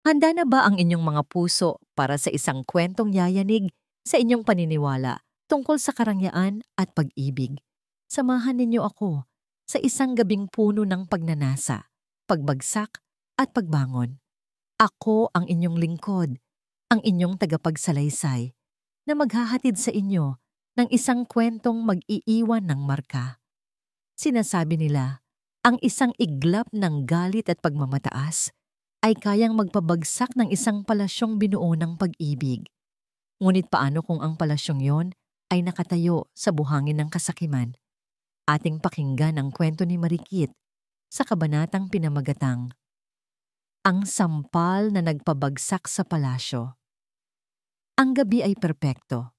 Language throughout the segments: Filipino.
Handa na ba ang inyong mga puso para sa isang kwentong yayanig sa inyong paniniwala tungkol sa karangyaan at pag-ibig? Samahan ninyo ako sa isang gabing puno ng pagnanasa, pagbagsak at pagbangon. Ako ang inyong lingkod, ang inyong tagapagsalaysay, na maghahatid sa inyo ng isang kwentong mag-iiwan ng marka. Sinasabi nila, ang isang iglap ng galit at pagmamataas ay kayang magpabagsak ng isang palasyong binuo ng pag-ibig. Ngunit paano kung ang palasyong yon ay nakatayo sa buhangin ng kasakiman? Ating pakinggan ang kwento ni Marikit sa kabanatang pinamagatang, Ang Sampal na Nagpabagsak sa Palasyo. Ang gabi ay perpekto.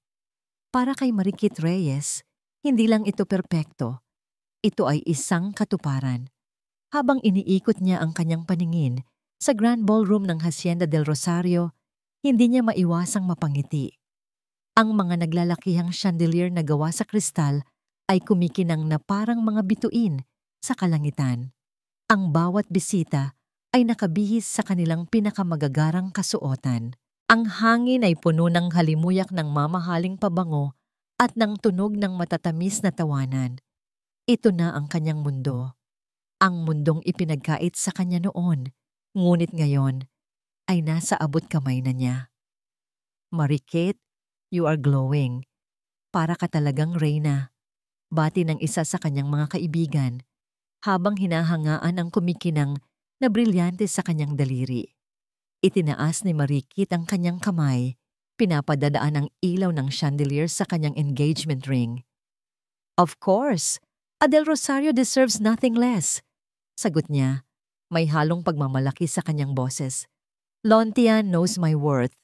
Para kay Marikit Reyes, hindi lang ito perpekto. Ito ay isang katuparan. Habang iniikot niya ang kanyang paningin sa Grand Ballroom ng Hacienda del Rosario, hindi niya maiwasang mapangiti. Ang mga naglalakihang chandelier na gawa sa kristal ay kumikinang na parang mga bituin sa kalangitan. Ang bawat bisita ay nakabihis sa kanilang pinakamagagarang kasuotan. Ang hangin ay puno ng halimuyak ng mamahaling pabango at ng tunog ng matatamis na tawanan. Ito na ang kanyang mundo. Ang mundong ipinagkait sa kanya noon, ngunit ngayon ay nasa abot kamay na niya. Marikit, you are glowing. Para ka talagang reyna. Bati ng isa sa kanyang mga kaibigan, habang hinahangaan ang kumikinang na brilyante sa kanyang daliri. Itinaas ni Marikit ang kanyang kamay, pinapadadaan ang ilaw ng chandelier sa kanyang engagement ring. Of course, Adel Rosario deserves nothing less. Sagot niya, may halong pagmamalaki sa kanyang boses. Lontian knows my worth.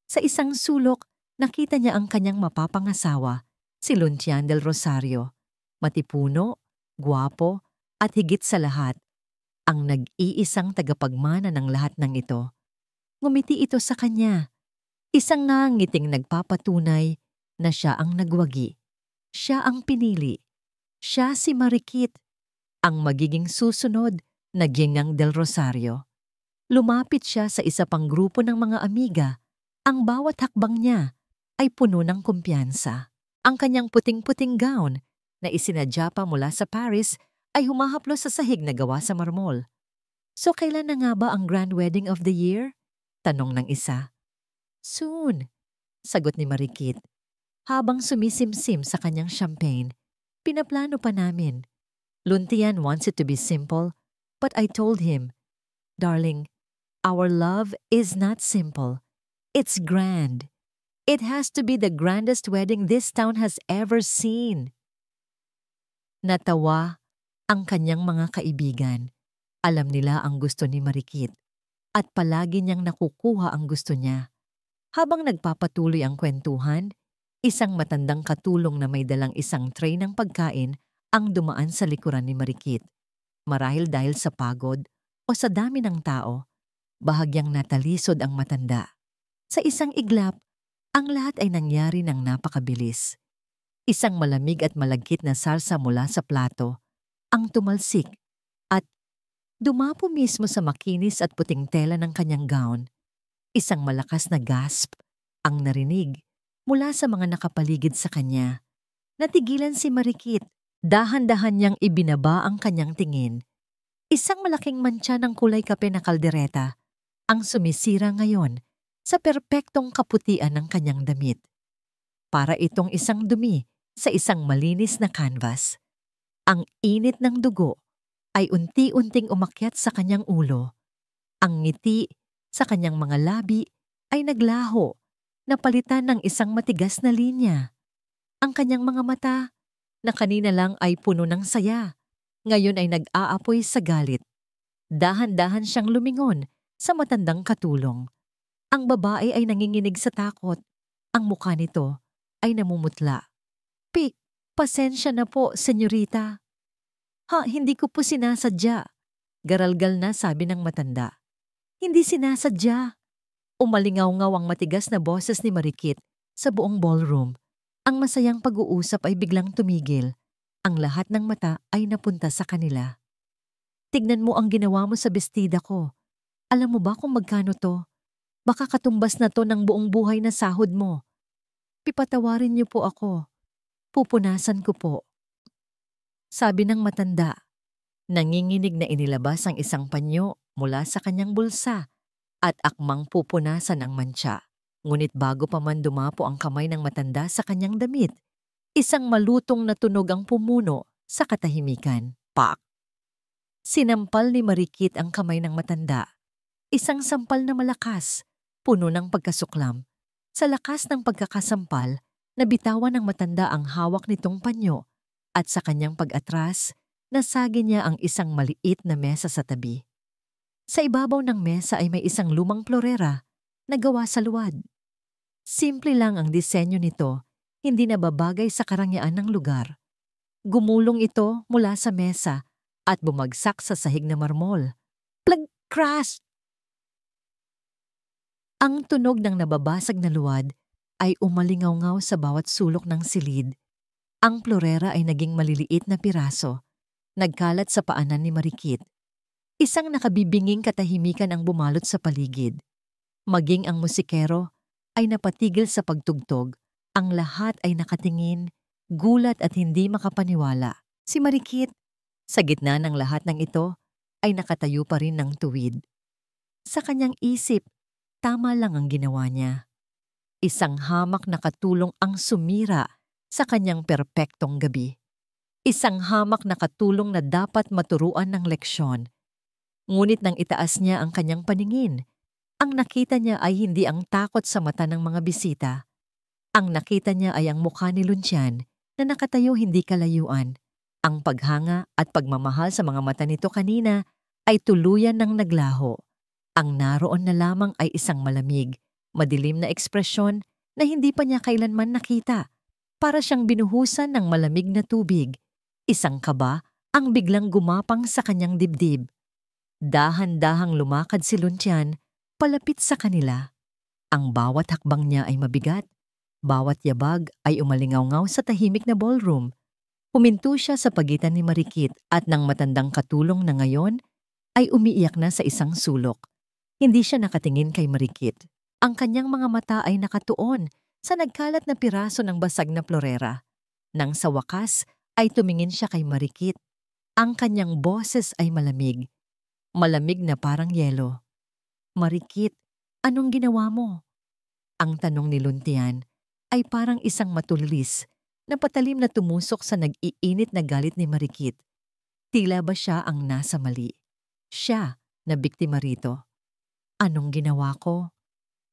Sa isang sulok, nakita niya ang kanyang mapapangasawa, si Lontian del Rosario. Matipuno, guwapo, at higit sa lahat, ang nag-iisang tagapagmana ng lahat ng ito. Ngumiti ito sa kanya. Isang ngiting nagpapatunay na siya ang nagwagi. Siya ang pinili. Siya si Marikit, ang magiging susunod na Ginang del Rosario. Lumapit siya sa isa pang grupo ng mga amiga. Ang bawat hakbang niya ay puno ng kumpiyansa. Ang kanyang puting-puting gown na isinadya pa mula sa Paris ay humahaplos sa sahig na gawa sa marmol. So kailan na nga ba ang grand wedding of the year? Tanong ng isa. Soon, sagot ni Marikit. Habang sumisimsim sa kanyang champagne, pinaplano pa namin. Luntian wants it to be simple, but I told him, Darling, our love is not simple. It's grand. It has to be the grandest wedding this town has ever seen. Natawa ang kanyang mga kaibigan. Alam nila ang gusto ni Marikit at palagi niyang nakukuha ang gusto niya. Habang nagpapatuloy ang kwentuhan, isang matandang katulong na may dalang isang tray ng pagkain ang dumaan sa likuran ni Marikit. Marahil dahil sa pagod o sa dami ng tao, bahagyang natalisod ang matanda. Sa isang iglap, ang lahat ay nangyari ng napakabilis. Isang malamig at malagkit na salsa mula sa plato ang tumalsik at dumapo mismo sa makinis at puting tela ng kanyang gown. Isang malakas na gasp ang narinig mula sa mga nakapaligid sa kanya. Natigilan si Marikit. Dahan-dahan niyang ibinaba ang kanyang tingin. Isang malaking mantsa ng kulay kape na kaldereta ang sumisira ngayon sa perpektong kaputian ng kanyang damit. Para itong isang dumi sa isang malinis na canvas. Ang init ng dugo ay unti-unting umakyat sa kanyang ulo. Ang ngiti sa kanyang mga labi ay naglaho, napalitan ng isang matigas na linya. Ang kanyang mga mata na kanina lang ay puno ng saya, ngayon ay nag-aapoy sa galit. Dahan-dahan siyang lumingon sa matandang katulong. Ang babae ay nanginginig sa takot. Ang mukha nito ay namumutla. Pasensya na po, senyorita. Hindi ko po sinasadya. Garalgal na sabi ng matanda. Hindi sinasadya. Umalingaw-ngaw ang matigas na boses ni Marikit sa buong ballroom. Ang masayang pag-uusap ay biglang tumigil. Ang lahat ng mata ay napunta sa kanila. Tignan mo ang ginawa mo sa bestida ko. Alam mo ba kung magkano to? Baka katumbas na to ng buong buhay na sahod mo. Pipatawarin niyo po ako. Pupunasan ko po. Sabi ng matanda. Nanginginig na inilabas ang isang panyo mula sa kanyang bulsa at akmang pupunasan ang mantsa. Ngunit bago pa man dumapo ang kamay ng matanda sa kanyang damit, isang malutong na tunog ang pumuno sa katahimikan. Pak! Sinampal ni Marikit ang kamay ng matanda. Isang sampal na malakas, puno ng pagkasuklam. Sa lakas ng pagkakasampal, nabitawan ng matanda ang hawak nitong panyo at sa kanyang pag-atras, nasagi niya ang isang maliit na mesa sa tabi. Sa ibabaw ng mesa ay may isang lumang plorera na gawa sa luwad. Simple lang ang disenyo nito, hindi nababagay sa karangyaan ng lugar. Gumulong ito mula sa mesa at bumagsak sa sahig na marmol. Plag! Crash! Ang tunog ng nababasag na luwad ay umalingaw-ngaw sa bawat sulok ng silid. Ang plorera ay naging maliliit na piraso. Nagkalat sa paanan ni Marikit. Isang nakabibinging katahimikan ang bumalot sa paligid. Maging ang musikero ay napatigil sa pagtugtog. Ang lahat ay nakatingin, gulat at hindi makapaniwala. Si Marikit, sa gitna ng lahat ng ito, ay nakatayo pa rin ng tuwid. Sa kanyang isip, tama lang ang ginawa niya. Isang hamak na katulong ang sumira sa kanyang perpektong gabi. Isang hamak na katulong na dapat maturuan ng leksyon. Ngunit nang itaas niya ang kanyang paningin, ang nakita niya ay hindi ang takot sa mata ng mga bisita. Ang nakita niya ay ang mukha ni Lucian na nakatayo hindi kalayuan. Ang paghanga at pagmamahal sa mga mata nito kanina ay tuluyan ng naglaho. Ang naroon na lamang ay isang malamig, madilim na ekspresyon na hindi pa niya kailanman nakita. Para siyang binuhusan ng malamig na tubig. Isang kaba ang biglang gumapang sa kanyang dibdib. Dahan-dahang lumakad si Lucian palapit sa kanila. Ang bawat hakbang niya ay mabigat. Bawat yabag ay umalingaw-ngaw sa tahimik na ballroom. Huminto siya sa pagitan ni Marikit at ng matandang katulong na ngayon ay umiiyak na sa isang sulok. Hindi siya nakatingin kay Marikit. Ang kanyang mga mata ay nakatuon sa nagkalat na piraso ng basag na plorera. Nang sa wakas ay tumingin siya kay Marikit. Ang kanyang boses ay malamig. Malamig na parang yelo. Marikit, anong ginawa mo? Ang tanong ni Luntian ay parang isang matulis na patalim na tumusok sa nag-iinit na galit ni Marikit. Tila ba siya ang nasa mali? Siya na biktima rito. Anong ginawa ko?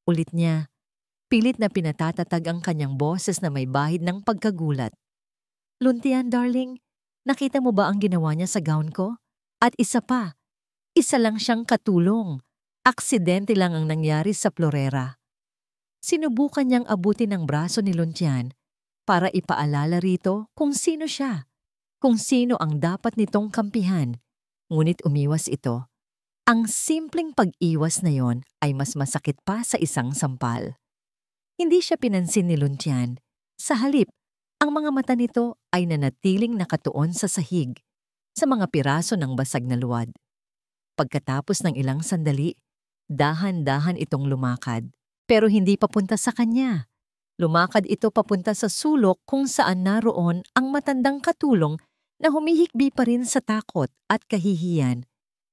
Ulit niya. Pilit na pinatatatag ang kanyang boses na may bahid ng pagkagulat. Luntian, darling, nakita mo ba ang ginawa niya sa gown ko? At isa pa, isa lang siyang katulong. Aksidente lang ang nangyari sa plorera. Sinubukan niyang abutin ang braso ni Luntian para ipaalala rito kung sino siya, kung sino ang dapat nitong kampihan. Ngunit umiwas ito. Ang simpleng pag-iwas na yon ay mas masakit pa sa isang sampal. Hindi siya pinansin ni Luntian. Sa halip, ang mga mata nito ay nanatiling nakatuon sa sahig, sa mga piraso ng basag na luwad. Pagkatapos ng ilang sandali, dahan-dahan itong lumakad. Pero hindi papunta sa kanya. Lumakad ito papunta sa sulok kung saan naroon ang matandang katulong na humihikbi pa rin sa takot at kahihiyan.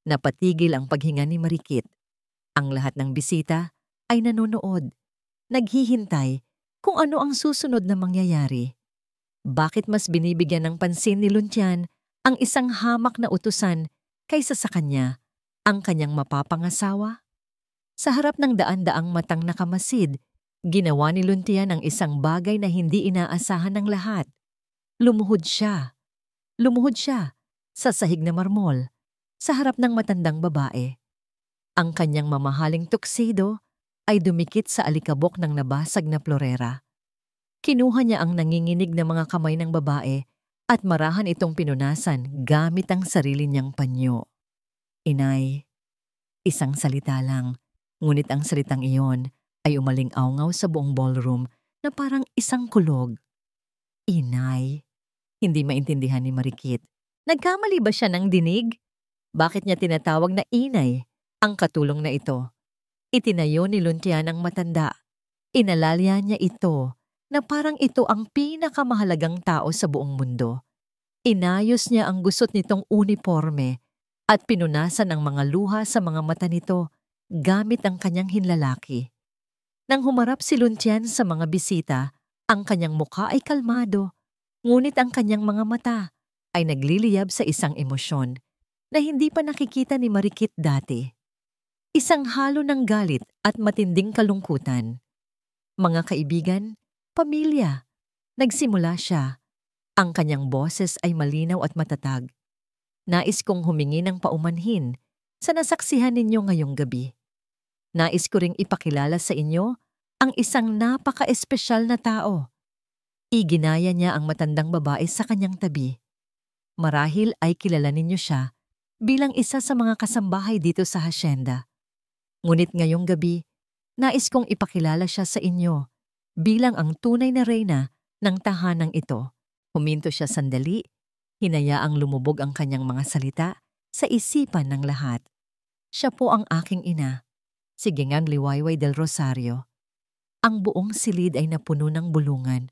Napatigil ang paghinga ni Marikit. Ang lahat ng bisita ay nanonood. Naghihintay kung ano ang susunod na mangyayari. Bakit mas binibigyan ng pansin ni Luntian ang isang hamak na utusan kaysa sa kanya, ang kanyang mapapangasawa? Sa harap ng daan-daang matang nakamasid, ginawa ni Luntian ang isang bagay na hindi inaasahan ng lahat. Lumuhod siya. Lumuhod siya sa sahig na marmol, sa harap ng matandang babae. Ang kanyang mamahaling tuxedo ay dumikit sa alikabok ng nabasag na plorera. Kinuha niya ang nanginginig na mga kamay ng babae at marahan itong pinunasan gamit ang sarili niyang panyo. Inay, isang salita lang, ngunit ang salitang iyon ay umaling-awngaw sa buong ballroom na parang isang kulog. Inay, hindi maintindihan ni Marikit. Nagkamali ba siya ng dinig? Bakit niya tinatawag na inay Ang katulong na ito, itinayo ni Luntian ang matanda. Inalalya niya ito na parang ito ang pinakamahalagang tao sa buong mundo. Inayos niya ang gusot nitong uniforme at pinunasan ang mga luha sa mga mata nito gamit ang kanyang hinlalaki. Nang humarap si Luntian sa mga bisita, ang kanyang mukha ay kalmado, ngunit ang kanyang mga mata ay nagliliyab sa isang emosyon na hindi pa nakikita ni Marikit dati. Isang halo ng galit at matinding kalungkutan. Mga kaibigan, pamilya, nagsimula siya. Ang kanyang boses ay malinaw at matatag. Nais kong humingi ng paumanhin sa nasaksihan ninyo ngayong gabi. Nais ko ring ipakilala sa inyo ang isang napaka-espesyal na tao. Iginaya niya ang matandang babae sa kanyang tabi. Marahil ay kilala ninyo siya bilang isa sa mga kasambahay dito sa hasyenda. Ngunit ngayong gabi, nais kong ipakilala siya sa inyo bilang ang tunay na reyna ng tahanang ito. Huminto siya sandali, hinayaang lumubog ang kanyang mga salita sa isipan ng lahat. Siya po ang aking ina, si Ginang Liwayway del Rosario. Ang buong silid ay napuno ng bulungan,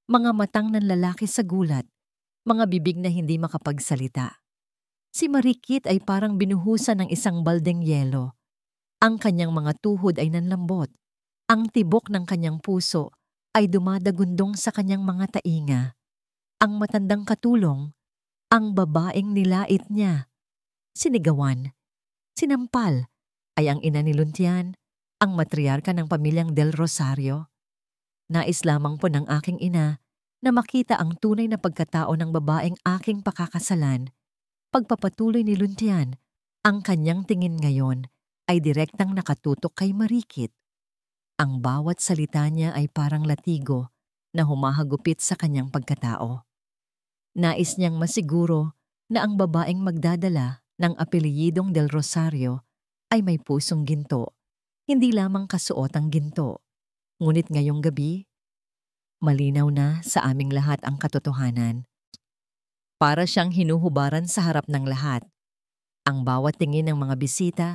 mga matang ng lalaki sa gulat, mga bibig na hindi makapagsalita. Si Marikit ay parang binuhusan ng isang baldeng yelo. Ang kanyang mga tuhod ay nanlambot. Ang tibok ng kanyang puso ay dumadagundong sa kanyang mga tainga. Ang matandang katulong, ang babaeng nilait niya. Sinigawan, sinampal, ay ang ina ni Luntian, ang matriarka ng pamilyang Del Rosario. Nais lamang po ng aking ina na makita ang tunay na pagkatao ng babaeng aking pakakasalan. Pagpapatuloy ni Luntian, ang kanyang tingin ngayon ay direktang nakatutok kay Marikit. Ang bawat salita niya ay parang latigo na humahagupit sa kanyang pagkatao. Nais niyang masiguro na ang babaeng magdadala ng apelyidong Del Rosario ay may pusong ginto, hindi lamang kasuotang ginto. Ngunit ngayong gabi, malinaw na sa aming lahat ang katotohanan. Para siyang hinuhubaran sa harap ng lahat. Ang bawat tingin ng mga bisita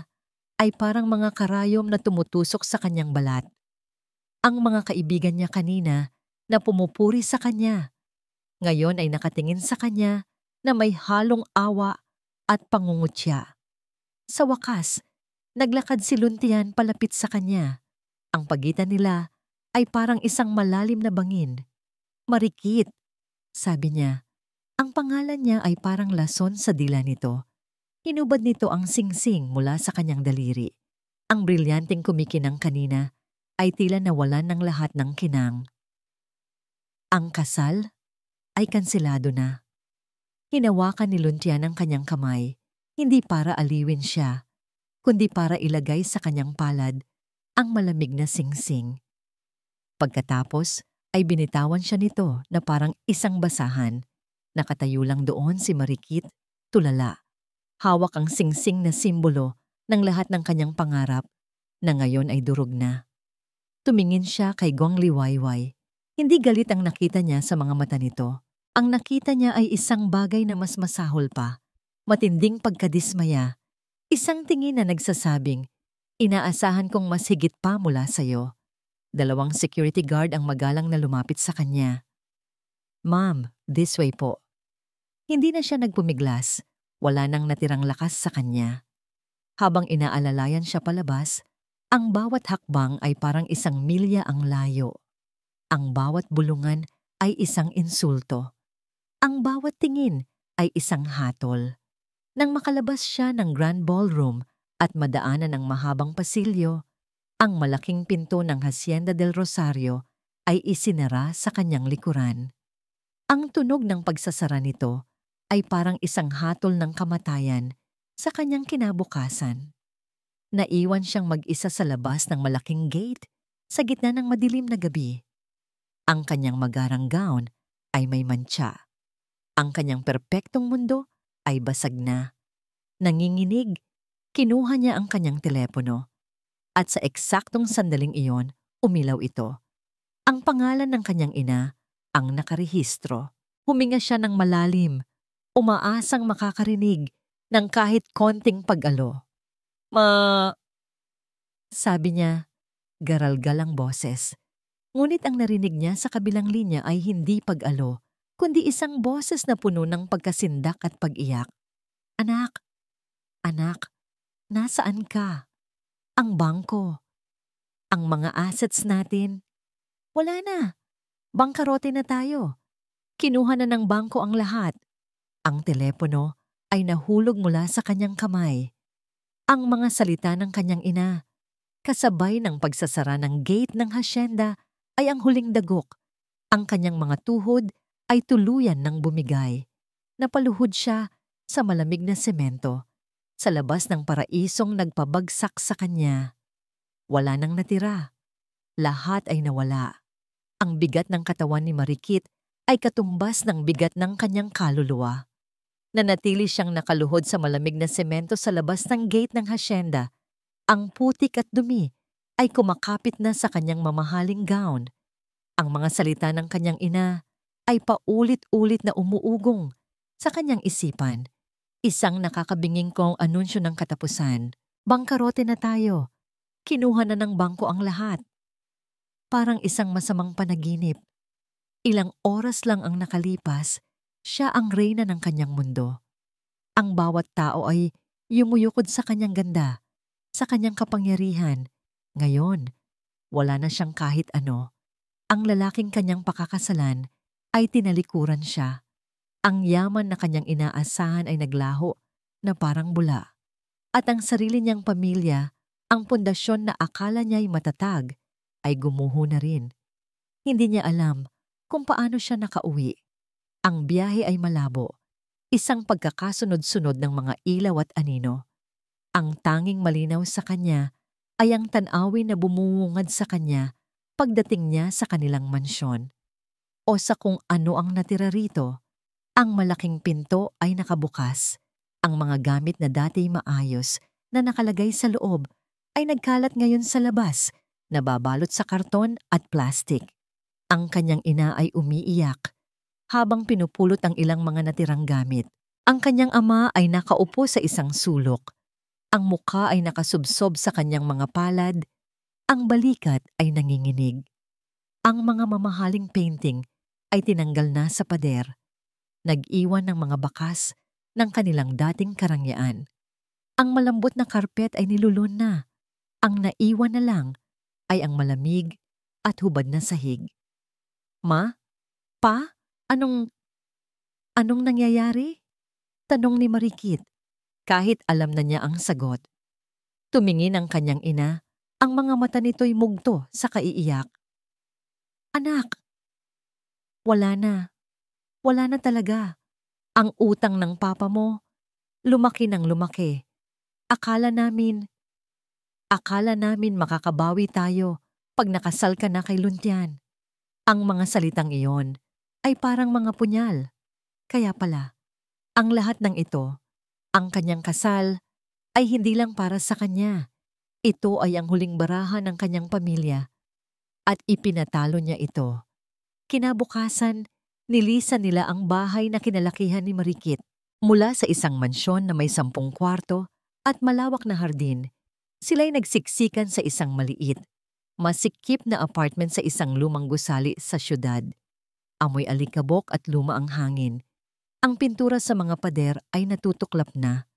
ay parang mga karayom na tumutusok sa kanyang balat. Ang mga kaibigan niya kanina na pumupuri sa kanya, ngayon ay nakatingin sa kanya na may halong awa at pangungutya. Sa wakas, naglakad si Luntian palapit sa kanya. Ang pagitan nila ay parang isang malalim na bangin. Marikit, sabi niya. Ang pangalan niya ay parang lason sa dila nito. Hinubad nito ang singsing mula sa kanyang daliri. Ang brilyanteng kumikinang kanina ay tila nawalan ng lahat ng kinang. Ang kasal ay kanselado na. Hinawakan ni Luntian ang kanyang kamay, hindi para aliwin siya, kundi para ilagay sa kanyang palad ang malamig na singsing. Pagkatapos ay binitawan siya nito na parang isang basahan. Nakatayo lang doon si Marikit, tulala. Hawak ang singsing na simbolo ng lahat ng kanyang pangarap na ngayon ay durog na. Tumingin siya kay Gong Liwayway. Hindi galit ang nakita niya sa mga mata nito. Ang nakita niya ay isang bagay na mas masahol pa. Matinding pagkadismaya. Isang tingin na nagsasabing, inaasahan kong mas higit pa mula sa'yo. 2 security guard ang magalang na lumapit sa kanya. Ma'am, this way po. Hindi na siya nagpumiglas. Wala nang natirang lakas sa kanya. Habang inaalalayan siya palabas, ang bawat hakbang ay parang isang milya ang layo. Ang bawat bulungan ay isang insulto. Ang bawat tingin ay isang hatol. Nang makalabas siya ng Grand Ballroom at madaanan ng mahabang pasilyo, ang malaking pinto ng Hacienda del Rosario ay isinara sa kanyang likuran. Ang tunog ng pagsasara nito ay parang isang hatol ng kamatayan sa kanyang kinabukasan. Naiwan siyang mag-isa sa labas ng malaking gate sa gitna ng madilim na gabi. Ang kanyang magarang gown ay may mantsa. Ang kanyang perpektong mundo ay basag na. Nanginginig, kinuha niya ang kanyang telepono. At sa eksaktong sandaling iyon, umilaw ito. Ang pangalan ng kanyang ina ang nakarehistro. Huminga siya ng malalim, umaasang makakarinig ng kahit konting pag-alo. Ma... Sabi niya, garalgal ang boses. Ngunit ang narinig niya sa kabilang linya ay hindi pag-alo, kundi isang boses na puno ng pagkasindak at pag-iyak. Anak, anak, nasaan ka? Ang bangko, ang mga assets natin. Wala na, bangkarote na tayo. Kinuha na ng bangko ang lahat. Ang telepono ay nahulog mula sa kanyang kamay. Ang mga salita ng kanyang ina, kasabay ng pagsasara ng gate ng hasyenda, ay ang huling dagok. Ang kanyang mga tuhod ay tuluyan ng bumigay. Napaluhod siya sa malamig na semento, sa labas ng paraisong nagpabagsak sa kanya. Wala nang natira. Lahat ay nawala. Ang bigat ng katawan ni Marikit ay katumbas ng bigat ng kanyang kaluluwa. Nanatili siyang nakaluhod sa malamig na semento sa labas ng gate ng hasyenda. Ang putik at dumi ay kumakapit na sa kanyang mamahaling gown. Ang mga salita ng kanyang ina ay paulit-ulit na umuugong sa kanyang isipan. Isang nakakabinging kong anunsyo ng katapusan. Bangkarote na tayo. Kinuha na ng bangko ang lahat. Parang isang masamang panaginip. Ilang oras lang ang nakalipas, siya ang reyna ng kanyang mundo. Ang bawat tao ay yumuyukod sa kanyang ganda, sa kanyang kapangyarihan. Ngayon, wala na siyang kahit ano. Ang lalaking kanyang pakakasalan ay tinalikuran siya. Ang yaman na kanyang inaasahan ay naglaho na parang bula. At ang sarili niyang pamilya, ang pundasyon na akala niya'y matatag, ay gumuho na rin. Hindi niya alam kung paano siya nakauwi. Ang biyahe ay malabo, isang pagkakasunod-sunod ng mga ilaw at anino. Ang tanging malinaw sa kanya ay ang tanawin na bumungad sa kanya pagdating niya sa kanilang mansyon. O sa kung ano ang natira rito, ang malaking pinto ay nakabukas. Ang mga gamit na dati maayos na nakalagay sa loob ay nagkalat ngayon sa labas, nababalot sa karton at plastik. Ang kanyang ina ay umiiyak habang pinupulot ang ilang mga natirang gamit. Ang kanyang ama ay nakaupo sa isang sulok. Ang mukha ay nakasubsob sa kanyang mga palad. Ang balikat ay nanginginig. Ang mga mamahaling painting ay tinanggal na sa pader. Nag-iwan ng mga bakas ng kanilang dating karangyaan. Ang malambot na karpet ay nilulun na. Ang naiwan na lang ay ang malamig at hubad na sahig. Ma? Pa? Anong nangyayari? Tanong ni Marikit, kahit alam na niya ang sagot. Tumingin ang kanyang ina, ang mga mata nito'y mugto sa kaiiyak. Anak, wala na. Wala na talaga. Ang utang ng papa mo, lumaki ng lumaki. Akala namin makakabawi tayo pag nakasal ka na kay Luntian. Ang mga salitang iyon ay parang mga punyal. Kaya pala, ang lahat ng ito, ang kanyang kasal, ay hindi lang para sa kanya. Ito ay ang huling barahan ng kanyang pamilya. At ipinatalo niya ito. Kinabukasan, nilisan nila ang bahay na kinalakihan ni Marikit. Mula sa isang mansyon na may 10 kwarto at malawak na hardin, sila'y nagsiksikan sa isang maliit, masikip na apartment sa isang lumang gusali sa syudad. Amoy alikabok at luma ang hangin. Ang pintura sa mga pader ay natutuklap na.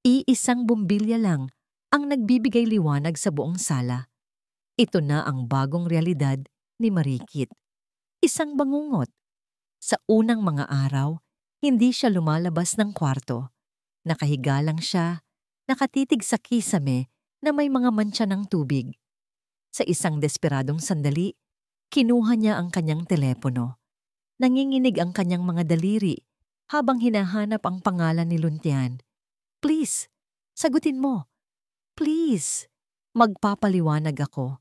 Iisang bumbilya lang ang nagbibigay liwanag sa buong sala. Ito na ang bagong realidad ni Marikit. Isang bangungot. Sa unang mga araw, hindi siya lumalabas ng kwarto. Nakahiga lang siya, nakatitig sa kisame na may mga mantsa ng tubig. Sa isang desperadong sandali, kinuha niya ang kanyang telepono. Nanginginig ang kanyang mga daliri habang hinahanap ang pangalan ni Luntian. Please, sagutin mo. Please. Magpapaliwanag ako.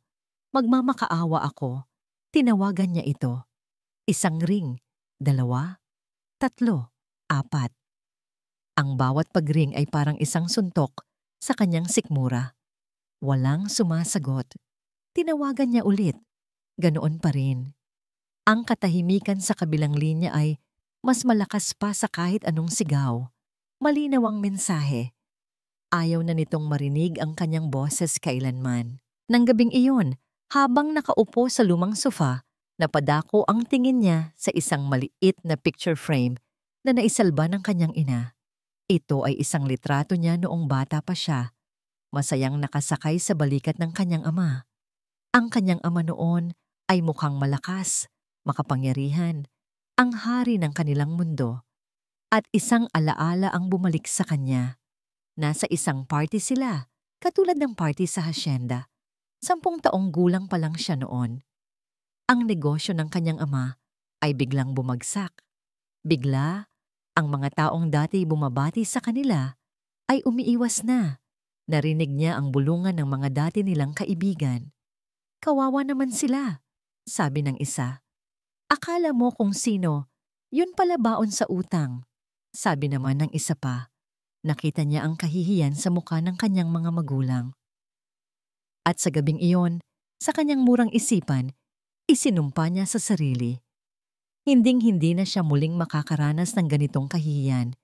Magmamakaawa ako. Tinawagan niya ito. Isang ring, 2, 3, 4. Ang bawat pagring ay parang isang suntok sa kanyang sikmura. Walang sumasagot. Tinawagan niya ulit. Ganoon pa rin. Ang katahimikan sa kabilang linya ay mas malakas pa sa kahit anong sigaw. Malinaw ang mensahe. Ayaw na nitong marinig ang kanyang boses kailanman. Nang gabing iyon, habang nakaupo sa lumang sofa, napadako ang tingin niya sa isang maliit na picture frame na naisalba ng kanyang ina. Ito ay isang litrato niya noong bata pa siya, masayang nakasakay sa balikat ng kanyang ama. Ang kanyang ama noon ay mukhang malakas, makapangyarihan, ang hari ng kanilang mundo. At isang alaala ang bumalik sa kanya. Nasa isang party sila, katulad ng party sa hasyenda. 10 taong gulang pa lang siya noon. Ang negosyo ng kanyang ama ay biglang bumagsak. Bigla, ang mga taong dati bumabati sa kanila ay umiiwas na. Narinig niya ang bulungan ng mga dati nilang kaibigan. Kawawa naman sila, sabi ng isa. Akala mo kung sino, yun pala baon sa utang, sabi naman ng isa pa. Nakita niya ang kahihiyan sa mukha ng kanyang mga magulang. At sa gabing iyon, sa kanyang murang isipan, isinumpa niya sa sarili. Hinding-hindi na siya muling makakaranas ng ganitong kahihiyan.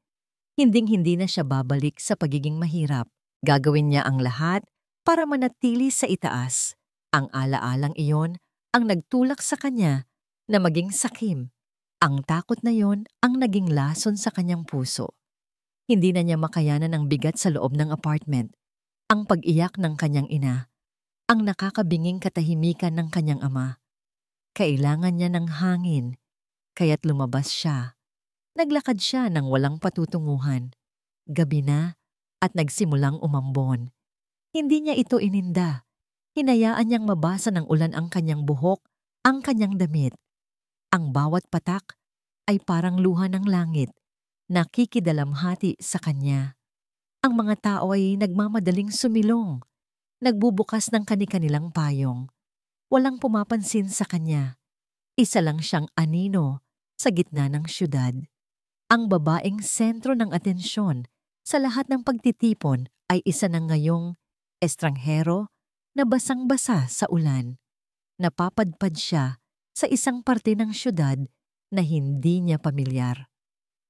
Hinding-hindi na siya babalik sa pagiging mahirap. Gagawin niya ang lahat para manatili sa itaas. Ang alaalang iyon ang nagtulak sa kanya na maging sakim. Ang takot na iyon ang naging lason sa kanyang puso. Hindi na niya makayanan ang bigat sa loob ng apartment, ang pag-iyak ng kanyang ina, ang nakakabinging katahimikan ng kanyang ama. Kailangan niya ng hangin, kaya't lumabas siya. Naglakad siya ng walang patutunguhan. Gabi na at nagsimulang umambon. Hindi niya ito ininda. Hinayaan niyang mabasa ng ulan ang kanyang buhok, ang kanyang damit. Ang bawat patak ay parang luha ng langit. Nakikidalamhati sa kanya. Ang mga tao ay nagmamadaling sumilong, nagbubukas ng kani-kanilang payong. Walang pumapansin sa kanya. Isa lang siyang anino sa gitna ng syudad. Ang babaeng sentro ng atensyon sa lahat ng pagtitipon ay isa ng ngayong estranghero na basang-basa sa ulan. Napapadpad siya sa isang parte ng syudad na hindi niya pamilyar.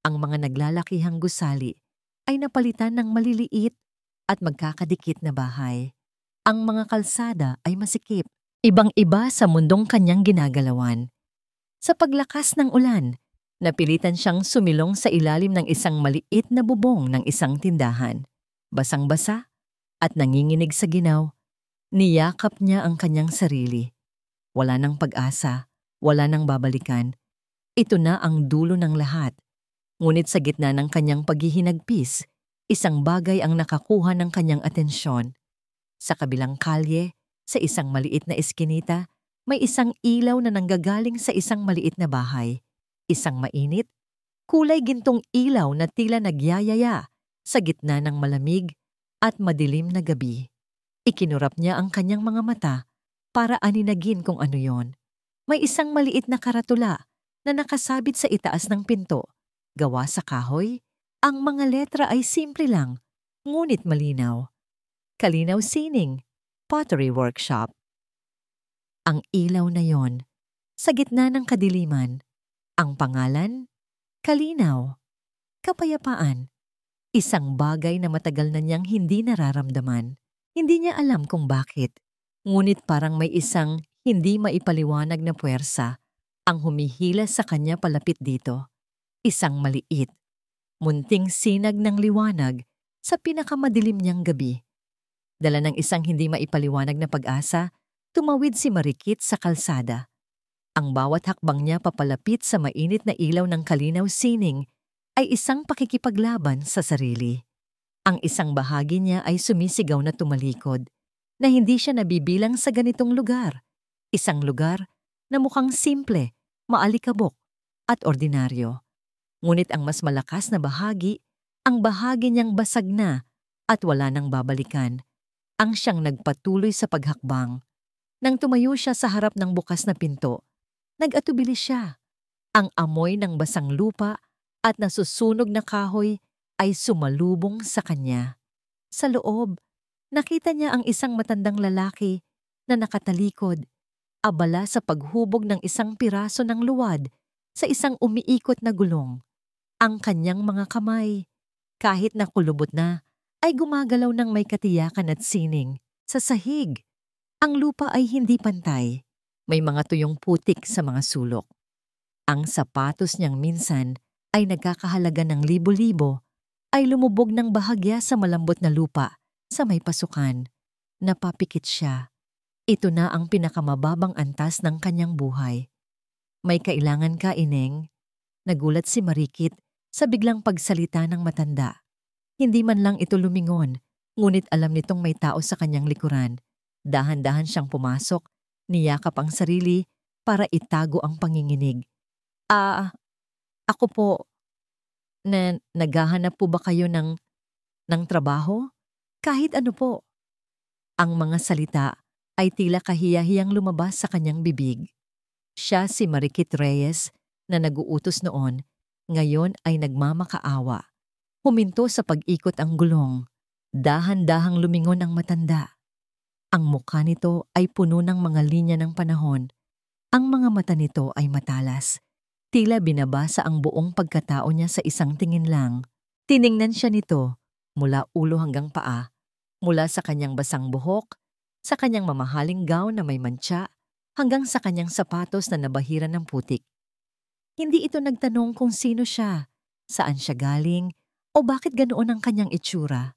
Ang mga naglalakihang gusali ay napalitan ng maliliit at magkakadikit na bahay. Ang mga kalsada ay masikip, ibang-iba sa mundong kanyang ginagalawan. Sa paglakas ng ulan, napilitan siyang sumilong sa ilalim ng isang maliit na bubong ng isang tindahan. Basang-basa at nanginginig sa ginaw, niyakap niya ang kanyang sarili. Wala nang pag-asa, wala nang babalikan. Ito na ang dulo ng lahat. Ngunit sa gitna ng kanyang paghihinagpis, isang bagay ang nakakuha ng kanyang atensyon. Sa kabilang kalye, sa isang maliit na eskinita, may isang ilaw na nanggagaling sa isang maliit na bahay. Isang mainit, kulay gintong ilaw na tila nagyayaya sa gitna ng malamig at madilim na gabi. Ikinurap niya ang kanyang mga mata para aninagin kung ano yon. May isang maliit na karatula na nakasabit sa itaas ng pinto. Gawa sa kahoy, ang mga letra ay simple lang, ngunit malinaw. Kalinaw Sining, Pottery Workshop. Ang ilaw na yon, sa gitna ng kadiliman, ang pangalan, Kalinaw, Kapayapaan. Isang bagay na matagal na niyang hindi nararamdaman. Hindi niya alam kung bakit, ngunit parang may isang hindi maipaliwanag na puwersa ang humihila sa kanya palapit dito. Isang maliit, munting sinag ng liwanag sa pinakamadilim niyang gabi. Dala ng isang hindi maipaliwanag na pag-asa, tumawid si Marikit sa kalsada. Ang bawat hakbang niya papalapit sa mainit na ilaw ng Kalinaw Sining ay isang pakikipaglaban sa sarili. Ang isang bahagi niya ay sumisigaw na tumalikod, na hindi siya nabibilang sa ganitong lugar. Isang lugar na mukhang simple, maalikabok, at ordinaryo. Ngunit ang mas malakas na bahagi, ang bahagi niyang basag na at wala nang babalikan, ang siyang nagpatuloy sa paghakbang. Nang tumayo siya sa harap ng bukas na pinto, nag-atubili siya. Ang amoy ng basang lupa at nasusunog na kahoy ay sumalubong sa kanya. Sa loob, nakita niya ang isang matandang lalaki na nakatalikod, abala sa paghubog ng isang piraso ng luwad sa isang umiikot na gulong. Ang kanyang mga kamay, kahit nakulubot na, ay gumagalaw ng may katiyakan at sining. Sa sahig, ang lupa ay hindi pantay. May mga tuyong putik sa mga sulok. Ang sapatos niyang minsan ay nagkakahalaga ng libo-libo ay lumubog ng bahagya sa malambot na lupa sa may pasukan. Napapikit siya. Ito na ang pinakamababang antas ng kanyang buhay. May kailangan ka, Ineng? Nagulat si Marikit sa biglang pagsalita ng matanda. Hindi man lang ito lumingon, ngunit alam nitong may tao sa kanyang likuran. Dahan-dahan siyang pumasok, niyakap ang sarili para itago ang panginginig. Ako po, naghahanap po ba kayo ng trabaho? Kahit ano po. Ang mga salita ay tila kahiya-hiyang lumabas sa kanyang bibig. Siya si Marikit Reyes na naguutos noon, ngayon ay nagmamakaawa. Huminto sa pag-ikot ang gulong. Dahan-dahang lumingon ang matanda. Ang mukha nito ay puno ng mga linya ng panahon. Ang mga mata nito ay matalas. Tila binabasa ang buong pagkatao niya sa isang tingin lang. Tiningnan siya nito mula ulo hanggang paa, mula sa kanyang basang buhok, sa kanyang mamahaling gown na may mantsa, hanggang sa kanyang sapatos na nabahiran ng putik. Hindi ito nagtanong kung sino siya, saan siya galing, o bakit ganoon ang kanyang itsura.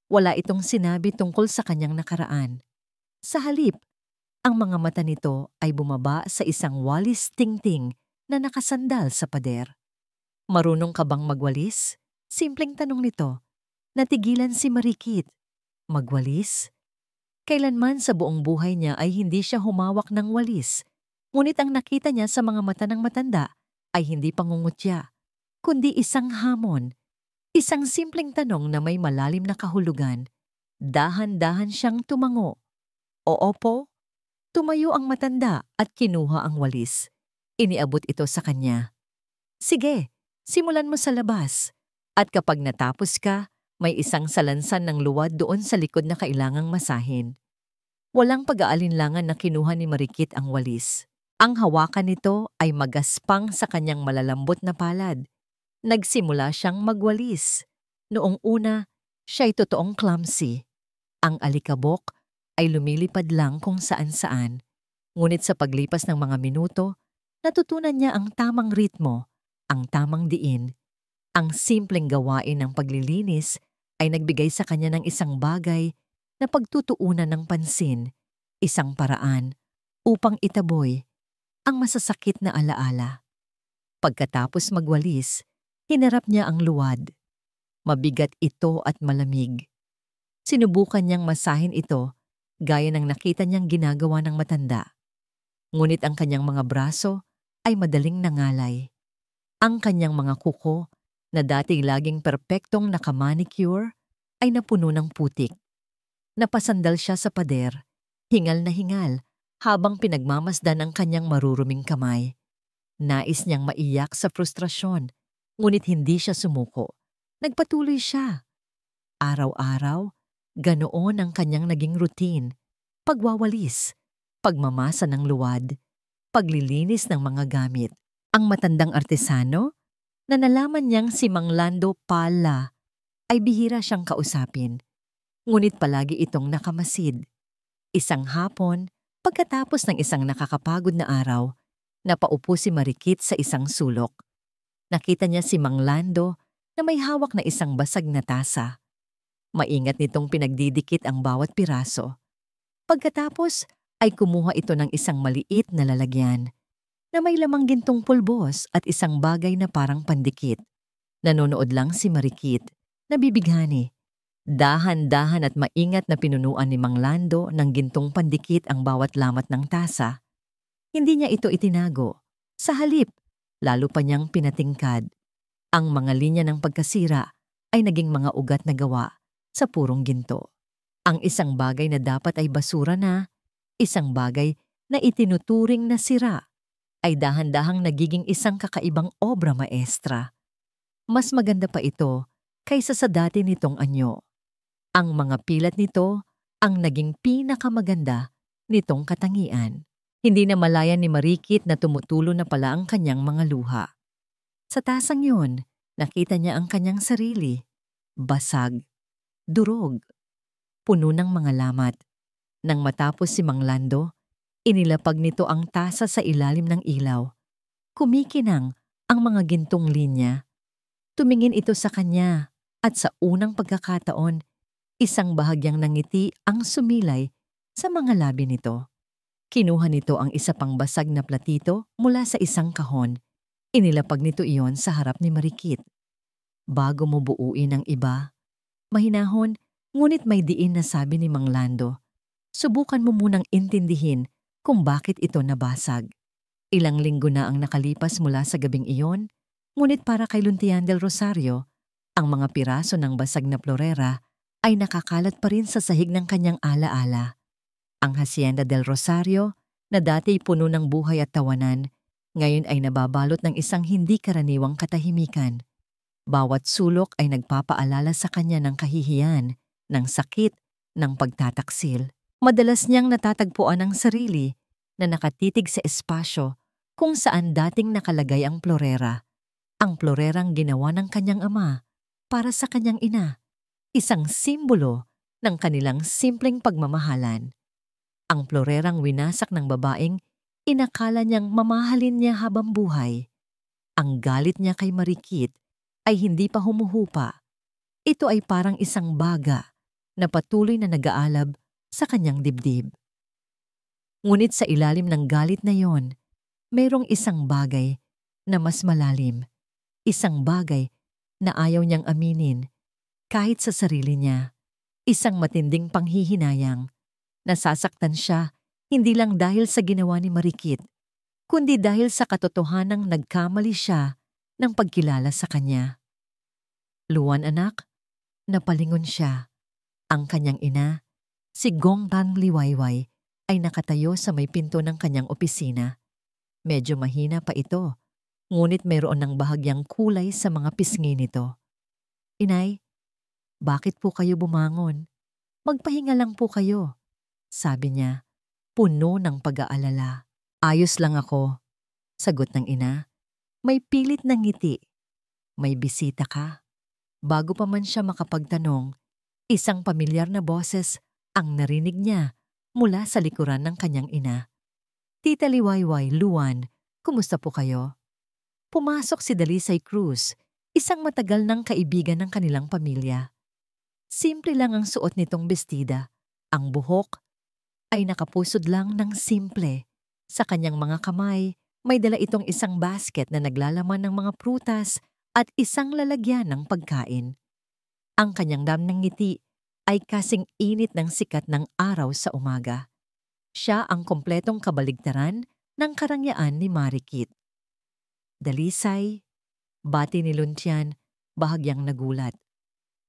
Wala itong sinabi tungkol sa kanyang nakaraan. Sa halip, ang mga mata nito ay bumaba sa isang walis tingting na nakasandal sa pader. Marunong ka bang magwalis? Simpleng tanong nito. Natigilan si Marikit. Magwalis? Kailanman sa buong buhay niya ay hindi siya humawak ng walis. Ngunit ang nakita niya sa mga mata ng matanda ay hindi pangungutya, kundi isang hamon. Isang simpleng tanong na may malalim na kahulugan. Dahan-dahan siyang tumango. Oo po? Tumayo ang matanda at kinuha ang walis. Iniabot ito sa kanya. Sige, simulan mo sa labas. At kapag natapos ka, may isang salansan ng luwad doon sa likod na kailangang masahin. Walang pag-aalinlangan na kinuha ni Marikit ang walis. Ang hawakan nito ay magaspang sa kanyang malalambot na palad. Nagsimula siyang magwalis. Noong una, siya'y totoong clumsy. Ang alikabok ay lumilipad lang kung saan-saan. Ngunit sa paglipas ng mga minuto, natutunan niya ang tamang ritmo, ang tamang diin. Ang simpleng gawain ng paglilinis ay nagbigay sa kanya ng isang bagay na pagtutuunan ng pansin, isang paraan upang itaboy ang masasakit na alaala. Pagkatapos magwalis, hinarap niya ang luwad. Mabigat ito at malamig. Sinubukan niyang masahin ito gaya ng nakita niyang ginagawa ng matanda. Ngunit ang kanyang mga braso ay madaling nangalay. Ang kanyang mga kuko na dati laging perpektong nakamanicure ay napuno ng putik. Napasandal siya sa pader, hingal na hingal habang pinagmamasdan ang kanyang maruruming kamay. Nais niyang maiyak sa frustrasyon, ngunit hindi siya sumuko. Nagpatuloy siya. Araw-araw, ganoon ang kanyang naging routine. Pagwawalis, pagmamasa ng luwad, paglilinis ng mga gamit. Ang matandang artesano na nalaman niyang si Mang Lando pala ay bihira siyang kausapin. Ngunit palagi itong nakamasid. Isang hapon, pagkatapos ng isang nakakapagod na araw, napaupo si Marikit sa isang sulok. Nakita niya si Mang Lando na may hawak na isang basag na tasa. Maingat nitong pinagdidikit ang bawat piraso. Pagkatapos ay kumuha ito ng isang maliit na lalagyan na may lamang gintong pulbos at isang bagay na parang pandikit. Nanonood lang si Marikit, nabibighani. Dahan-dahan at maingat na pinunuan ni Mang Lando ng gintong pandikit ang bawat lamat ng tasa. Hindi niya ito itinago. Sa halip, lalo pa niyang pinatingkad. Ang mga linya ng pagkasira ay naging mga ugat na gawa sa purong ginto. Ang isang bagay na dapat ay basura na, isang bagay na itinuturing na sira, ay dahan-dahang nagiging isang kakaibang obra maestra. Mas maganda pa ito kaysa sa dati nitong anyo. Ang mga pilat nito ang naging pinakamaganda nitong katangian. Hindi na malayan ni Marikit na tumutulo na pala ang kanyang mga luha. Sa tasang yun, nakita niya ang kanyang sarili. Basag. durog, puno ng mga lamat. Nang matapos si Mang Lando, inilapag nito ang tasa sa ilalim ng ilaw. Kumikinang ang mga gintong linya. Tumingin ito sa kanya at sa unang pagkakataon, isang bahagyang nangiti ang sumilay sa mga labi nito. Kinuha nito ang isa pang basag na platito mula sa isang kahon. Inilapag nito iyon sa harap ni Marikit. Bago mo buuin ang iba, mahinahon ngunit may diin na sabi ni Mang Lando, subukan mo munang intindihin kung bakit ito nabasag. Ilang linggo na ang nakalipas mula sa gabing iyon, ngunit para kay Luntian del Rosario, ang mga piraso ng basag na florera ay nakakalat pa rin sa sahig ng kanyang alaala. Ang Hacienda del Rosario, na dati puno ng buhay at tawanan, ngayon ay nababalot ng isang hindi karaniwang katahimikan. Bawat sulok ay nagpapaalala sa kanya ng kahihiyan, ng sakit, ng pagtataksil. Madalas niyang natatagpuan ang sarili na nakatitig sa espasyo kung saan dating nakalagay ang florera. Ang florerang ginawa ng kanyang ama para sa kanyang ina, isang simbolo ng kanilang simpleng pagmamahalan. Ang florerang winasak ng babaeng inakala niyang mamahalin niya habang buhay. Ang galit niya kay Marikit ay hindi pa humuhupa. Ito ay parang isang baga na patuloy na nag-aalab sa kanyang dibdib. Ngunit sa ilalim ng galit na yon, mayroong isang bagay na mas malalim. Isang bagay na ayaw niyang aminin kahit sa sarili niya. Isang matinding panghihinayang. Nasasaktan siya hindi lang dahil sa ginawa ni Marikit, kundi dahil sa katotohanang nagkamali siya ng pagkilala sa kanya. Luan anak, napalingon siya. Ang kanyang ina, si Gong Tan Liwayway, ay nakatayo sa may pinto ng kanyang opisina. Medyo mahina pa ito, ngunit mayroon ng bahagyang kulay sa mga pisngi nito. Inay, bakit po kayo bumangon? Magpahinga lang po kayo, sabi niya, puno ng pag-aalala. Ayos lang ako, sagot ng ina. May pilit na ngiti. May bisita ka. Bago pa man siya makapagtanong, isang pamilyar na boses ang narinig niya mula sa likuran ng kanyang ina. Tita Liwayway, Luan, kumusta po kayo? Pumasok si Dalisay Cruz, isang matagal ng kaibigan ng kanilang pamilya. Simple lang ang suot nitong bestida. Ang buhok ay nakapusod lang ng simple. Sa kanyang mga kamay, may dala itong isang basket na naglalaman ng mga prutas at isang lalagyan ng pagkain. Ang kanyang damnang ngiti ay kasing init ng sikat ng araw sa umaga. Siya ang kompletong kabaligtaran ng karangyaan ni Marikit. Dalisay, bati ni Luntian, bahagyang nagulat.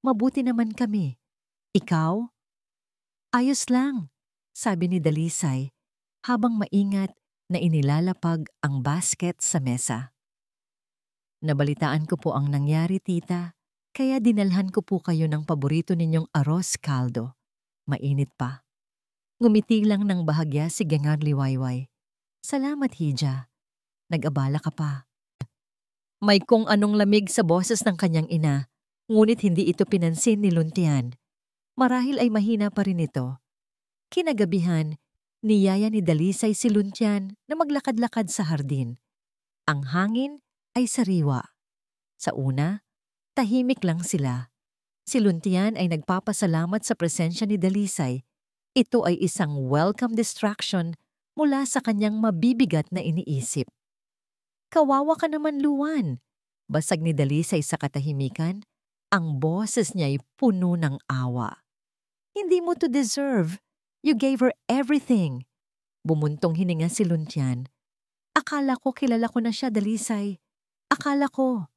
Mabuti naman kami. Ikaw? Ayos lang, sabi ni Dalisay, habang maingat na inilalapag ang basket sa mesa. Nabalitaan ko po ang nangyari, tita, kaya dinalhan ko po kayo ng paborito ninyong arroz caldo. Mainit pa. Ngumiti lang ng bahagya si Gengar Liwayway. Salamat, Hija. Nag-abala ka pa. May kung anong lamig sa boses ng kanyang ina, ngunit hindi ito pinansin ni Luntian. Marahil ay mahina pa rin ito. Kinagabihan, niyaya ni Dalisay si Luntian na maglakad-lakad sa hardin. Ang hangin ay sariwa. Sa una, tahimik lang sila. Si Luntian ay nagpapasalamat sa presensya ni Dalisay. Ito ay isang welcome distraction mula sa kanyang mabibigat na iniisip. Kawawa ka naman, Luan. Basag ni Dalisay sa katahimikan, ang boses niya ay puno ng awa. Hindi mo to deserve. You gave her everything. Bumuntong hininga si Luntian. Akala ko kilala ko na siya, Dalisay. Akala ko.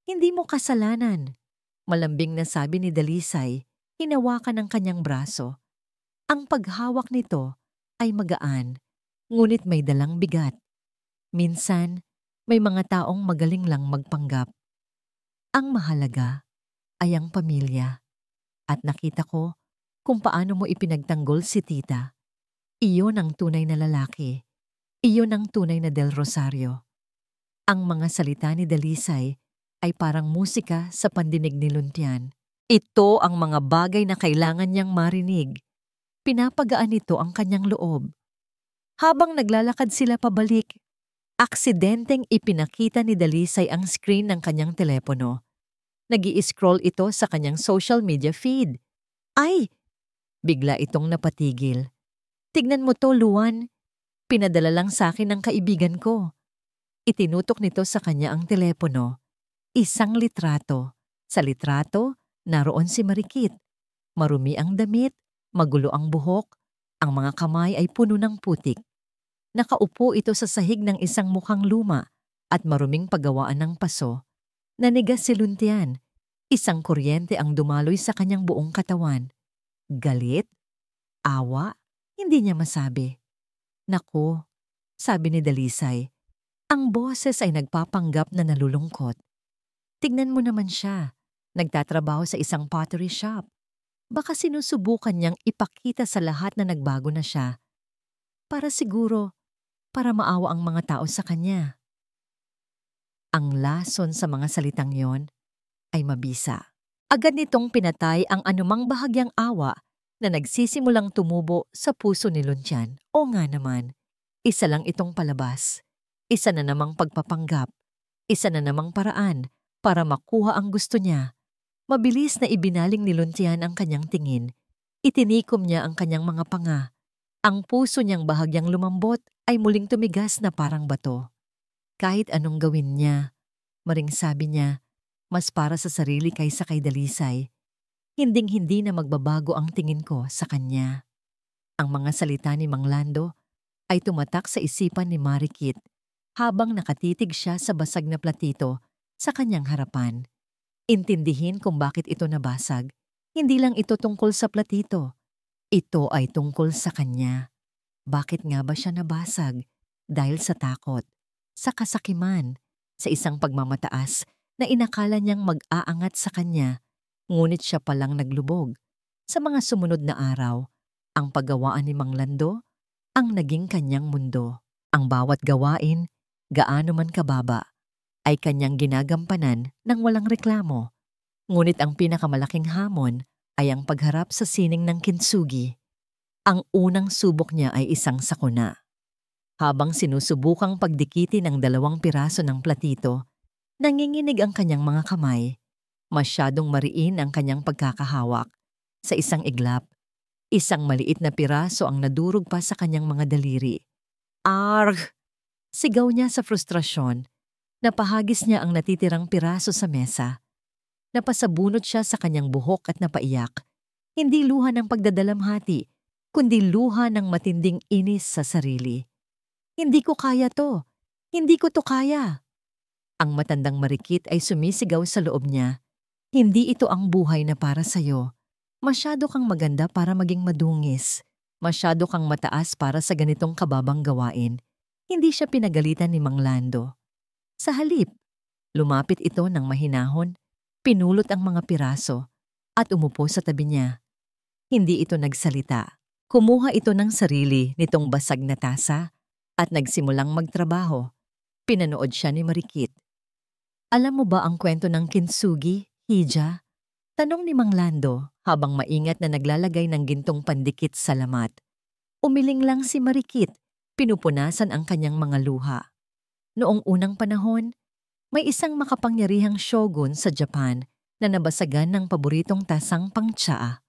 Hindi mo kasalanan. Malambing na sabi ni Dalisay, hinawakan ng kanyang braso. Ang paghawak nito ay magaan, ngunit may dalang bigat. Minsan, may mga taong magaling lang magpanggap. Ang mahalaga ay ang pamilya. At nakita ko kung paano mo ipinagtanggol si tita. Iyon ang tunay na lalaki. Iyon ang tunay na Del Rosario. Ang mga salita ni Dalisay ay parang musika sa pandinig ni Luntian. Ito ang mga bagay na kailangan niyang marinig. Pinapagaan nito ang kanyang loob. Habang naglalakad sila pabalik, aksidenteng ipinakita ni Dalisay ang screen ng kanyang telepono. Nag-i-scroll ito sa kanyang social media feed. Ay! Bigla itong napatigil. Tignan mo to, Luan. Pinadala lang sa akin ng kaibigan ko. Itinutok nito sa kanya ang telepono. Isang litrato. Sa litrato, naroon si Marikit. Marumi ang damit, magulo ang buhok, ang mga kamay ay puno ng putik. Nakaupo ito sa sahig ng isang mukhang luma at maruming paggawaan ng paso. Nanigas si Luntian. Isang kuryente ang dumaloy sa kanyang buong katawan. Galit? Awa? Hindi niya masabi. Naku, sabi ni Dalisay, ang boses ay nagpapanggap na nalulungkot. Tignan mo naman siya. Nagtatrabaho sa isang pottery shop. Baka sinusubukan niyang ipakita sa lahat na nagbago na siya. Para maawa ang mga tao sa kanya. Ang lason sa mga salitang yon ay mabisa. Agad nitong pinatay ang anumang bahagyang awa na nagsisimulang tumubo sa puso ni Luntian. O nga naman, isa lang itong palabas. Isa na namang pagpapanggap. Isa na namang paraan para makuha ang gusto niya. Mabilis na ibinaling ni Luntian ang kanyang tingin. Itinikom niya ang kanyang mga panga. Ang puso niyang bahagyang lumambot ay muling tumigas na parang bato. Kahit anong gawin niya, maring sabi niya, mas para sa sarili kaysa kay Dalisay. Hinding-hindi na magbabago ang tingin ko sa kanya. Ang mga salita ni Mang Lando ay tumatak sa isipan ni Marikit habang nakatitig siya sa basag na platito sa kanyang harapan. Intindihin kung bakit ito nabasag. Hindi lang ito tungkol sa platito. Ito ay tungkol sa kanya. Bakit nga ba siya nabasag? Dahil sa takot, sa kasakiman, sa isang pagmamataas na inakala niyang mag-aangat sa kanya, ngunit siya palang naglubog. Sa mga sumunod na araw, ang paggawaan ni Mang Lando ang naging kanyang mundo. Ang bawat gawain, gaano man kababa, ay kanyang ginagampanan ng walang reklamo. Ngunit ang pinakamalaking hamon ay ang pagharap sa sining ng kintsugi. Ang unang subok niya ay isang sakuna. Habang sinusubukang pagdikitin ang 2 piraso ng platito, nanginginig ang kanyang mga kamay. Masyadong mariin ang kanyang pagkakahawak. Sa isang iglap, isang maliit na piraso ang nadurog pa sa kanyang mga daliri. Argh! Sigaw niya sa frustrasyon. Napahagis niya ang natitirang piraso sa mesa. Napasabunot siya sa kanyang buhok at napaiyak. Hindi luha ng pagdadalamhati, kundi luha ng matinding inis sa sarili. Hindi ko kaya to. Hindi ko to kaya. Ang matandang Marikit ay sumisigaw sa loob niya. Hindi ito ang buhay na para sa'yo. Masyado kang maganda para maging madungis. Masyado kang mataas para sa ganitong kababang gawain. Hindi siya pinagalitan ni Mang Lando. Sa halip, lumapit ito ng mahinahon, pinulot ang mga piraso, at umupo sa tabi niya. Hindi ito nagsalita. Kumuha ito ng sarili nitong basag na tasa at nagsimulang magtrabaho. Pinanood siya ni Marikit. Alam mo ba ang kwento ng kintsugi, Hija? Tanong ni Mang Lando habang maingat na naglalagay ng gintong pandikit sa lamat. Umiling lang si Marikit, pinupunasan ang kanyang mga luha. Noong unang panahon, may isang makapangyarihang shogun sa Japan na nabasagan ng paboritong tasang pangtsaa.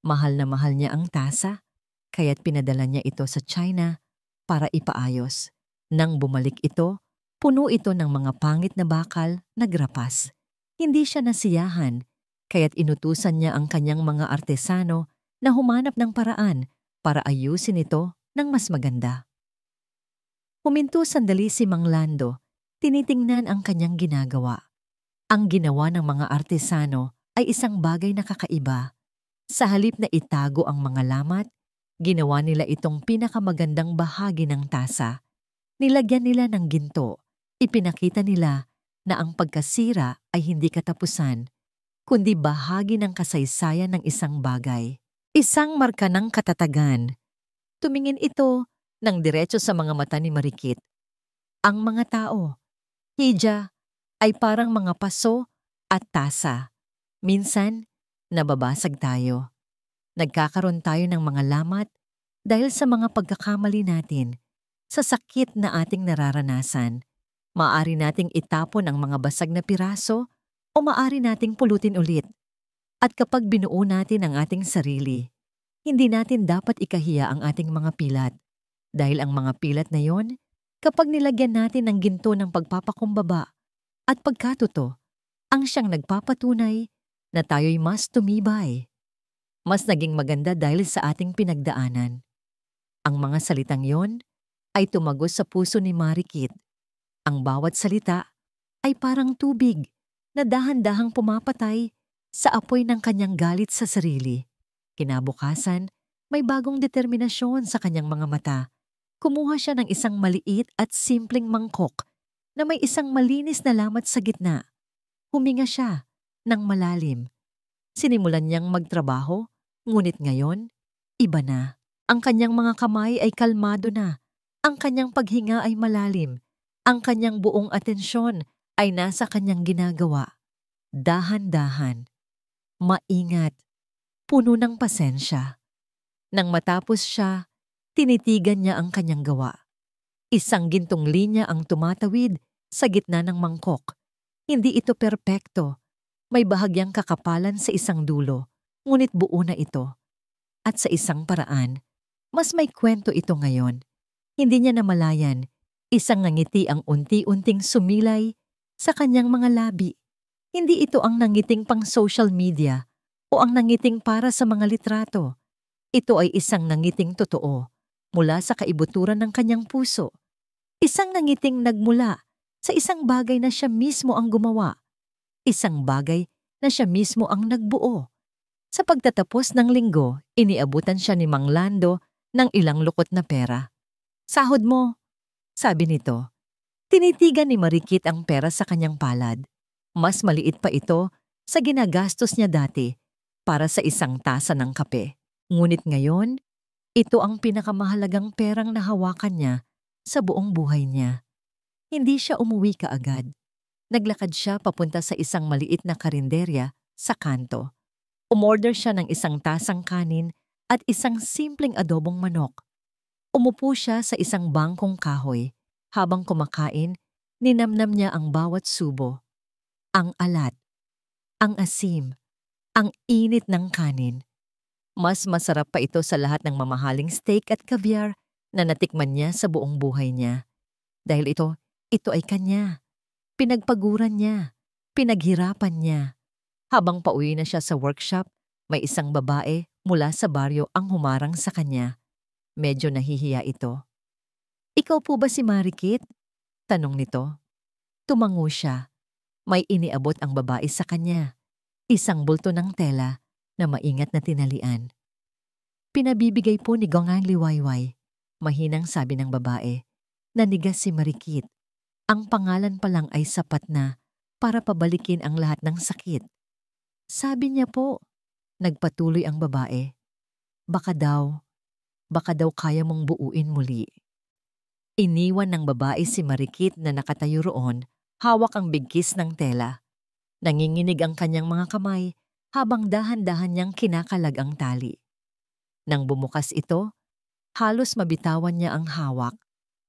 Mahal na mahal niya ang tasa, kaya't pinadala niya ito sa China para ipaayos. Nang bumalik ito, puno ito ng mga pangit na bakal na grapas. Hindi siya nasiyahan, kaya't inutusan niya ang kanyang mga artesano na humanap ng paraan para ayusin ito ng mas maganda. Huminto sandali si Mang Lando, tinitingnan ang kanyang ginagawa. Ang ginawa ng mga artesano ay isang bagay na kakaiba. Sa halip na itago ang mga lamat, ginawa nila itong pinakamagandang bahagi ng tasa. Nilagyan nila ng ginto. Ipinakita nila na ang pagkasira ay hindi katapusan, kundi bahagi ng kasaysayan ng isang bagay. Isang marka ng katatagan. Tumingin ito ng diretso sa mga mata ni Marikit. Ang mga tao, Hija, ay parang mga paso at tasa. Minsan, Nababasag tayo. Nagkakaroon tayo ng mga lamat dahil sa mga pagkakamali natin, sa sakit na ating nararanasan. Maaari nating itapon ang mga basag na piraso o maaari nating pulutin ulit. At kapag binuo natin ang ating sarili, hindi natin dapat ikahiya ang ating mga pilat. Dahil ang mga pilat na yon, kapag nilagyan natin ng ginto ng pagpapakumbaba at pagkatuto, ang siyang nagpapatunay na tayo'y mas tumibay. Mas naging maganda dahil sa ating pinagdaanan. Ang mga salitang yon ay tumagos sa puso ni Marikit. Ang bawat salita ay parang tubig na dahan-dahang pumapatay sa apoy ng kanyang galit sa sarili. Kinabukasan, may bagong determinasyon sa kanyang mga mata. Kumuha siya ng isang maliit at simpleng mangkok na may isang malinis na lamat sa gitna. Huminga siya ng malalim. Sinimulan niyang magtrabaho, ngunit ngayon, iba na. Ang kanyang mga kamay ay kalmado na. Ang kanyang paghinga ay malalim. Ang kanyang buong atensyon ay nasa kanyang ginagawa. Dahan-dahan. Maingat. Puno ng pasensya. Nang matapos siya, tinitigan niya ang kanyang gawa. Isang gintong linya ang tumatawid sa gitna ng mangkok. Hindi ito perpekto. May bahagyang kakapalan sa isang dulo, ngunit buo na ito. At sa isang paraan, mas may kwento ito ngayon. Hindi niya namalayan, isang ngiti ang unti-unting sumilay sa kanyang mga labi. Hindi ito ang nangiting pang social media o ang nangiting para sa mga litrato. Ito ay isang nangiting totoo mula sa kaibuturan ng kanyang puso. Isang nangiting nagmula sa isang bagay na siya mismo ang gumawa. Isang bagay na siya mismo ang nagbuo. Sa pagtatapos ng linggo, iniabutan siya ni Mang Lando ng ilang lukot na pera. "Sahod mo," sabi nito. Tinitigan ni Marikit ang pera sa kanyang palad. Mas maliit pa ito sa ginagastos niya dati para sa isang tasa ng kape. Ngunit ngayon, ito ang pinakamahalagang perang nahawakan niya sa buong buhay niya. Hindi siya umuwi kaagad. Naglakad siya papunta sa isang maliit na karinderya sa kanto. Umorder siya ng isang tasang kanin at isang simpleng adobong manok. Umupo siya sa isang bangkong kahoy. Habang kumakain, ninamnam niya ang bawat subo. Ang alat, ang asim, ang init ng kanin. Mas masarap pa ito sa lahat ng mamahaling steak at caviar na natikman niya sa buong buhay niya. Dahil ito ay kanya. Pinagpaguran niya, pinaghirapan niya. Habang pauwi na siya sa workshop, may isang babae mula sa baryo ang humarang sa kanya. Medyo nahihiya ito. "Ikaw po ba si Marikit?" tanong nito. Tumango siya. May iniabot ang babae sa kanya. Isang bulto ng tela na maingat na tinalian. "Pinabibigay po ni Gongang Liwayway," mahinang sabi ng babae. Nanigas si Marikit. Ang pangalan pa lang ay sapat na para pabalikin ang lahat ng sakit. "Sabi niya po," nagpatuloy ang babae. Baka daw kaya mong buuin muli." Iniwan ng babae si Marikit na nakatayo roon, hawak ang bigkis ng tela. Nanginginig ang kanyang mga kamay habang dahan-dahan niyang kinakalag ang tali. Nang bumukas ito, halos mabitawan niya ang hawak.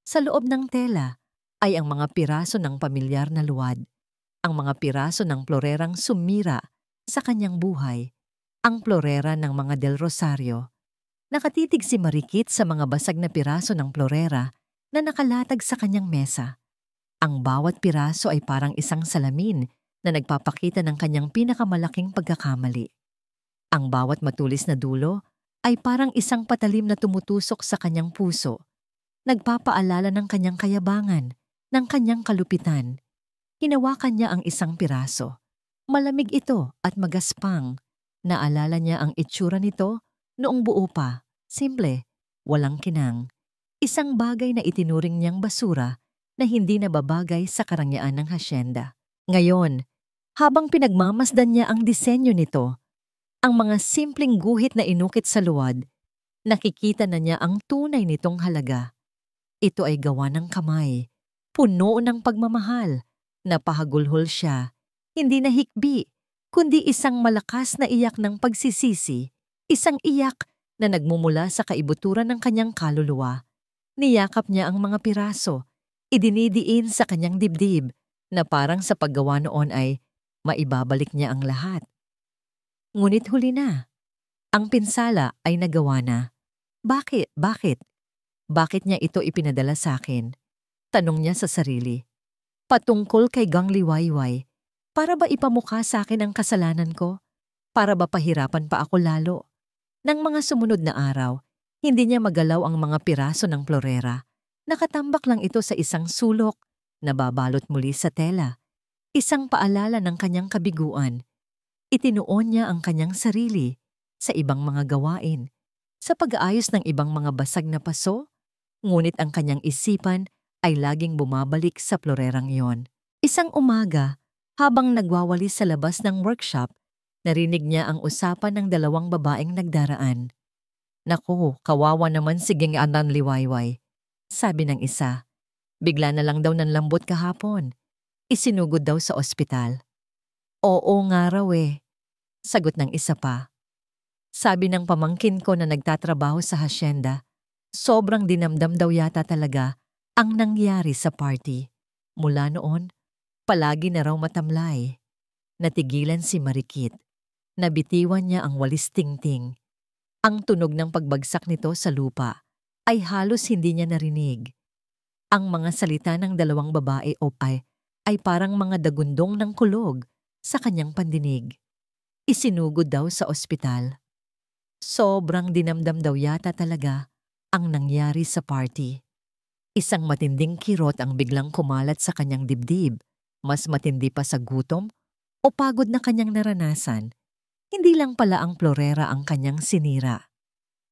Sa loob ng tela ay ang mga piraso ng pamilyar na luwad, ang mga piraso ng plorerang sumira sa kanyang buhay, ang plorera ng mga Del Rosario. Nakatitig si Marikit sa mga basag na piraso ng plorera na nakalatag sa kanyang mesa. Ang bawat piraso ay parang isang salamin na nagpapakita ng kanyang pinakamalaking pagkakamali. Ang bawat matulis na dulo ay parang isang patalim na tumutusok sa kanyang puso, nagpapaalala ng kanyang kayabangan, ng kanyang kalupitan. Hinawakan niya ang isang piraso. Malamig ito at magaspang. Naalala niya ang itsura nito noong buo pa, simple, walang kinang. Isang bagay na itinuring niyang basura na hindi nababagay sa karangyaan ng hasyenda. Ngayon, habang pinagmamasdan niya ang disenyo nito, ang mga simpleng guhit na inukit sa luwad, nakikita na niya ang tunay nitong halaga. Ito ay gawa ng kamay, puno ng pagmamahal. Napahagulhol siya, hindi na hikbi, kundi isang malakas na iyak ng pagsisisi, isang iyak na nagmumula sa kaibuturan ng kanyang kaluluwa. Niyakap niya ang mga piraso, idinidiin sa kanyang dibdib na parang sa paggawa noon ay maibabalik niya ang lahat. Ngunit huli na. Ang pinsala ay nagawa na. Bakit? Bakit? Bakit niya ito ipinadala sa akin? Tanong niya sa sarili. Patungkol kay Gang Liwayway, para ba ipamukha sa akin ang kasalanan ko? Para ba pahirapan pa ako lalo? Nang mga sumunod na araw, hindi niya magalaw ang mga piraso ng florera. Nakatambak lang ito sa isang sulok, nababalot muli sa tela. Isang paalala ng kanyang kabiguan. Itinuon niya ang kanyang sarili sa ibang mga gawain, sa pag-aayos ng ibang mga basag na paso, ngunit ang kanyang isipan ay laging bumabalik sa florerang iyon. Isang umaga, habang nagwawalis sa labas ng workshop, narinig niya ang usapan ng dalawang babaeng nagdaraan. Naku, kawawa naman si Ging Anan Liwayway, sabi ng isa. Bigla na lang daw nanlambot kahapon. Isinugod daw sa ospital. Oo nga raw sagot ng isa pa. Sabi ng pamangkin ko na nagtatrabaho sa hasyenda, sobrang dinamdam daw yata talaga ang nangyari sa party. Mula noon, palagi na raw matamlay. Natigilan si Marikit. Nabitiwan niya ang walis tingting. Ang tunog ng pagbagsak nito sa lupa ay halos hindi niya narinig. Ang mga salita ng dalawang babae ay parang mga dagundong ng kulog sa kanyang pandinig. Isinugod daw sa ospital. Sobrang dinamdam daw yata talaga ang nangyari sa party. Isang matinding kirot ang biglang kumalat sa kanyang dibdib, mas matindi pa sa gutom o pagod na kanyang naranasan. Hindi lang pala ang florera ang kanyang sinira.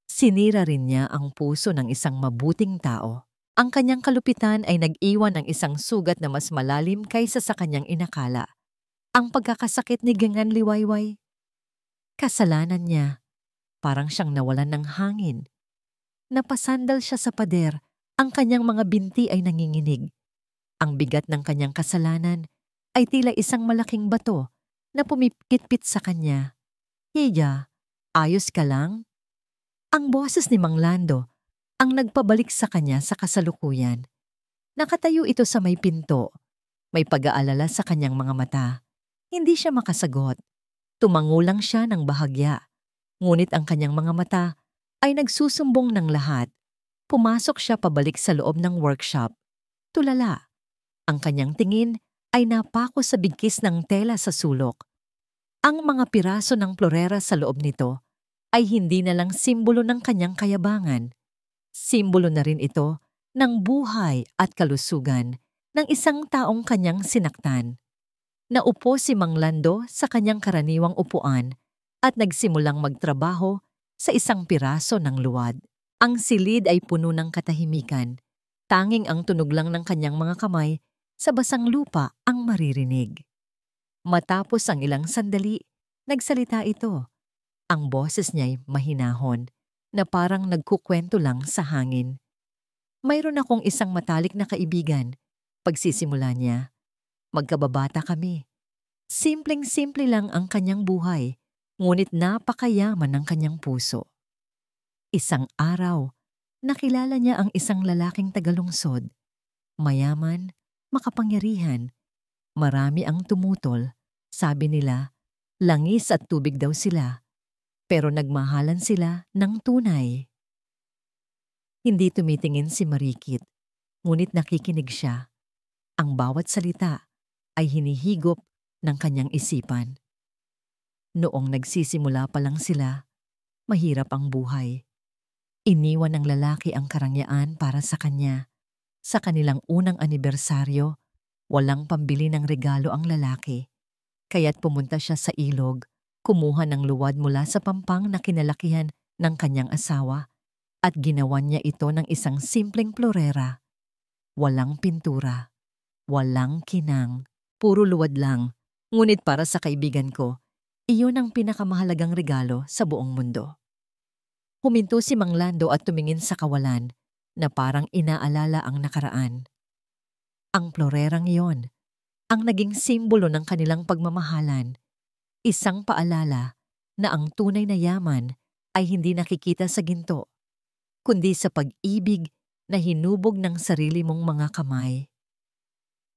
Sinira rin niya ang puso ng isang mabuting tao. Ang kanyang kalupitan ay nag-iwan ng isang sugat na mas malalim kaysa sa kanyang inakala. Ang pagkakasakit ni Gangan Liwayway. Kasalanan niya. Parang siyang nawalan ng hangin. Napasandal siya sa pader, ang kanyang mga binti ay nanginginig. Ang bigat ng kanyang kasalanan ay tila isang malaking bato na pumipit-pit sa kanya. Hiya, ayos ka lang? Ang boses ni Mang Lando ang nagpabalik sa kanya sa kasalukuyan. Nakatayo ito sa may pinto. May pag-aalala sa kanyang mga mata. Hindi siya makasagot. Tumangulang siya ng bahagya. Ngunit ang kanyang mga mata ay nagsusumbong ng lahat. Pumasok siya pabalik sa loob ng workshop. Tulala. Ang kanyang tingin ay napako sa bigkis ng tela sa sulok. Ang mga piraso ng florera sa loob nito ay hindi na lang simbolo ng kanyang kayabangan. Simbolo na rin ito ng buhay at kalusugan ng isang taong kanyang sinaktan. Naupo si Mang Lando sa kanyang karaniwang upuan at nagsimulang magtrabaho sa isang piraso ng luwad. Ang silid ay puno ng katahimikan. Tanging ang tunog lang ng kanyang mga kamay sa basang lupa ang maririnig. Matapos ang ilang sandali, nagsalita ito. Ang boses niya'y mahinahon na parang nagkukwento lang sa hangin. Mayroon akong isang matalik na kaibigan. Pagsisimula niya, magkababata kami. Simpleng-simple lang ang kanyang buhay, ngunit napakayaman ng kanyang puso. Isang araw, nakilala niya ang isang lalaking tagalungsod. Mayaman, makapangyarihan, marami ang tumutol. Sabi nila, langis at tubig daw sila. Pero nagmahalan sila ng tunay. Hindi tumitingin si Marikit, ngunit nakikinig siya. Ang bawat salita ay hinihigop ng kanyang isipan. Noong nagsisimula pa lang sila, mahirap ang buhay. Iniwan ng lalaki ang karangyaan para sa kanya. Sa kanilang unang anibersaryo, walang pambili ng regalo ang lalaki. Kaya't pumunta siya sa ilog, kumuha ng luwad mula sa pampang na kinalakihan ng kanyang asawa at ginawan niya ito ng isang simpleng florera. Walang pintura, walang kinang, puro luwad lang. Ngunit para sa kaibigan ko, iyon ang pinakamahalagang regalo sa buong mundo. Huminto si Mang Lando at tumingin sa kawalan na parang inaalala ang nakaraan. Ang florerang iyon, ang naging simbolo ng kanilang pagmamahalan. Isang paalala na ang tunay na yaman ay hindi nakikita sa ginto, kundi sa pag-ibig na hinubog ng sarili mong mga kamay.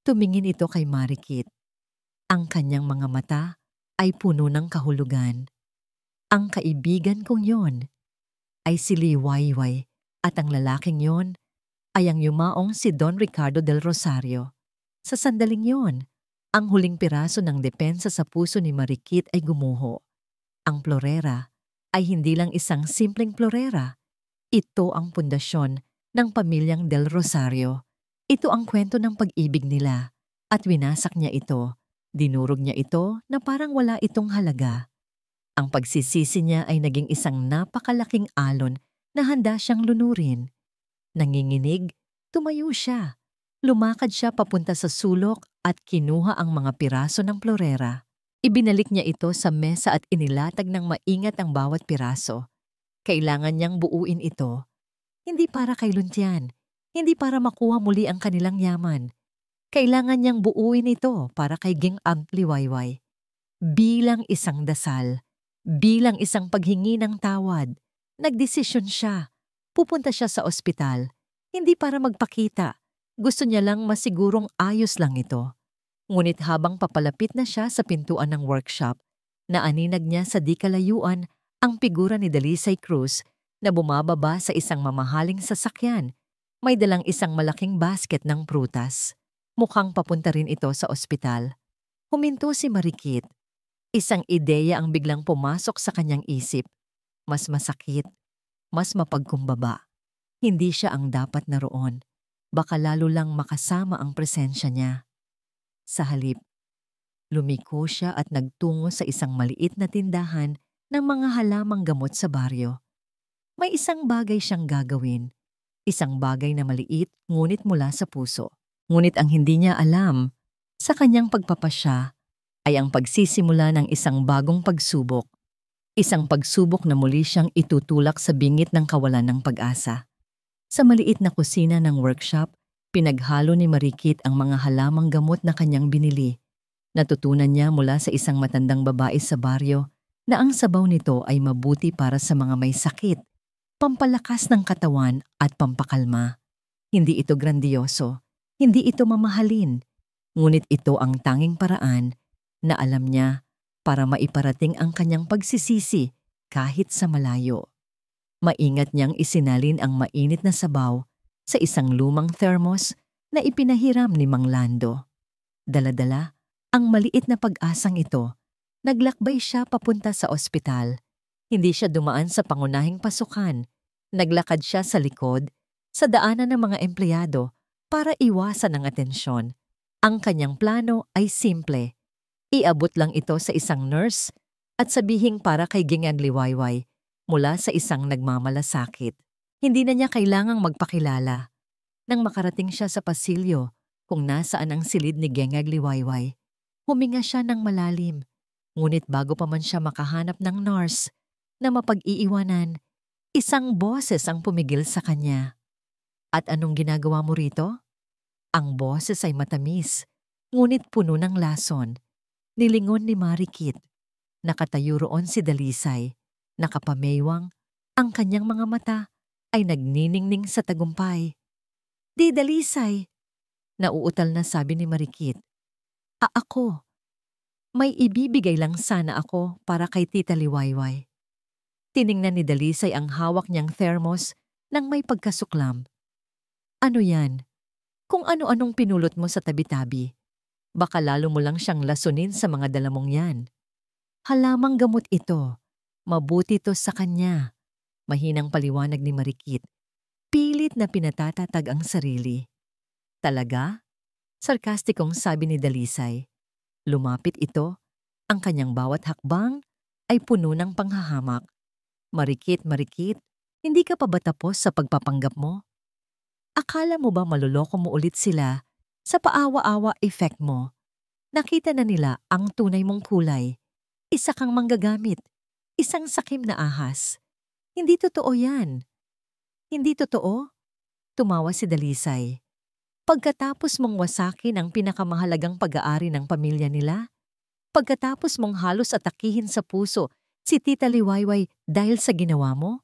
Tumingin ito kay Marikit. Ang kanyang mga mata ay puno ng kahulugan. Ang kaibigan kong yon ay si Liwayway at ang lalaking yon ay ang yumaong si Don Ricardo del Rosario. Sa sandaling yon, ang huling piraso ng depensa sa puso ni Marikit ay gumuho. Ang plorera ay hindi lang isang simpleng plorera. Ito ang pundasyon ng pamilyang del Rosario. Ito ang kwento ng pag-ibig nila at winasak niya ito. Dinurog niya ito na parang wala itong halaga. Ang pagsisisi niya ay naging isang napakalaking alon na handa siyang lunurin. Nanginginig, tumayo siya. Lumakad siya papunta sa sulok at kinuha ang mga piraso ng plorera. Ibinalik niya ito sa mesa at inilatag ng maingat ang bawat piraso. Kailangan niyang buuin ito. Hindi para kay Luntian, hindi para makuha muli ang kanilang yaman. Kailangan niyang buuin ito para kay Ging Liwayway. Bilang isang dasal, bilang isang paghingi ng tawad, nagdesisyon siya. Pupunta siya sa ospital, hindi para magpakita. Gusto niya lang masigurong ayos lang ito. Ngunit habang papalapit na siya sa pintuan ng workshop, naaninag niya sa di kalayuan ang figura ni Dalisay Cruz na bumababa sa isang mamahaling sasakyan. May dalang isang malaking basket ng prutas. Mukhang papunta rin ito sa ospital. Huminto si Marikit. Isang ideya ang biglang pumasok sa kanyang isip. Mas masakit, mas mapagkumbaba. Hindi siya ang dapat naroon. Baka lalo lang makasama ang presensya niya. Sa halip, lumiko siya at nagtungo sa isang maliit na tindahan ng mga halamang gamot sa baryo. May isang bagay siyang gagawin. Isang bagay na maliit ngunit mula sa puso. Ngunit ang hindi niya alam, sa kanyang pagpapasya, ay ang pagsisimula ng isang bagong pagsubok. Isang pagsubok na muli siyang itutulak sa bingit ng kawalan ng pag-asa. Sa maliit na kusina ng workshop, pinaghalo ni Marikit ang mga halamang gamot na kanyang binili. Natutunan niya mula sa isang matandang babae sa baryo na ang sabaw nito ay mabuti para sa mga may sakit, pampalakas ng katawan at pampakalma. Hindi ito grandioso, hindi ito mamahalin, ngunit ito ang tanging paraan na alam niya para maiparating ang kanyang pagsisisi kahit sa malayo. Maingat niyang isinalin ang mainit na sabaw sa isang lumang thermos na ipinahiram ni Mang Lando. Dala-dala ang maliit na pag-asang ito. Naglakbay siya papunta sa ospital. Hindi siya dumaan sa pangunahing pasukan. Naglakad siya sa likod, sa daanan ng mga empleyado para iwasan ang atensyon. Ang kanyang plano ay simple. Iabot lang ito sa isang nurse at sabihing para kay Gingan Liwayway mula sa isang nagmamalasakit. Hindi na niya kailangang magpakilala. Nang makarating siya sa pasilyo kung nasaan ang silid ni Gengag Liwayway, huminga siya ng malalim. Ngunit bago pa man siya makahanap ng nurse na mapag-iiwanan, isang boses ang pumigil sa kanya. At anong ginagawa mo rito? Ang boses ay matamis, ngunit puno ng lason. Nilingon ni Marikit. Nakatayo roon si Dalisay. Nakapameywang, ang kanyang mga mata ay nagniningning sa tagumpay. Di Dalisay, nauutal na sabi ni Marikit. Ako. May ibibigay lang sana ako para kay Tita Liwayway. Tiningnan ni Dalisay ang hawak niyang thermos nang may pagkasuklam. Ano yan? Kung ano-anong pinulot mo sa tabi-tabi. Baka lalo mo lang siyang lasunin sa mga dalamong yan. Halamang gamot ito. Mabuti to sa kanya. Mahinang paliwanag ni Marikit. Pilit na pinatatatag ang sarili. Talaga? Sarkastikong sabi ni Dalisay. Lumapit ito. Ang kanyang bawat hakbang ay puno ng panghahamak. Marikit, Marikit, hindi ka pa ba tapos sa pagpapanggap mo? Akala mo ba maluloko mo ulit sila sa paawa-awa effect mo? Nakita na nila ang tunay mong kulay. Isa kang manggagamit. Isang sakim na ahas. Hindi totoo yan. Hindi totoo? Tumawa si Dalisay. Pagkatapos mong wasakin ang pinakamahalagang pag-aari ng pamilya nila, Pagkatapos mong halos atakihin sa puso si Tita Liwayway dahil sa ginawa mo?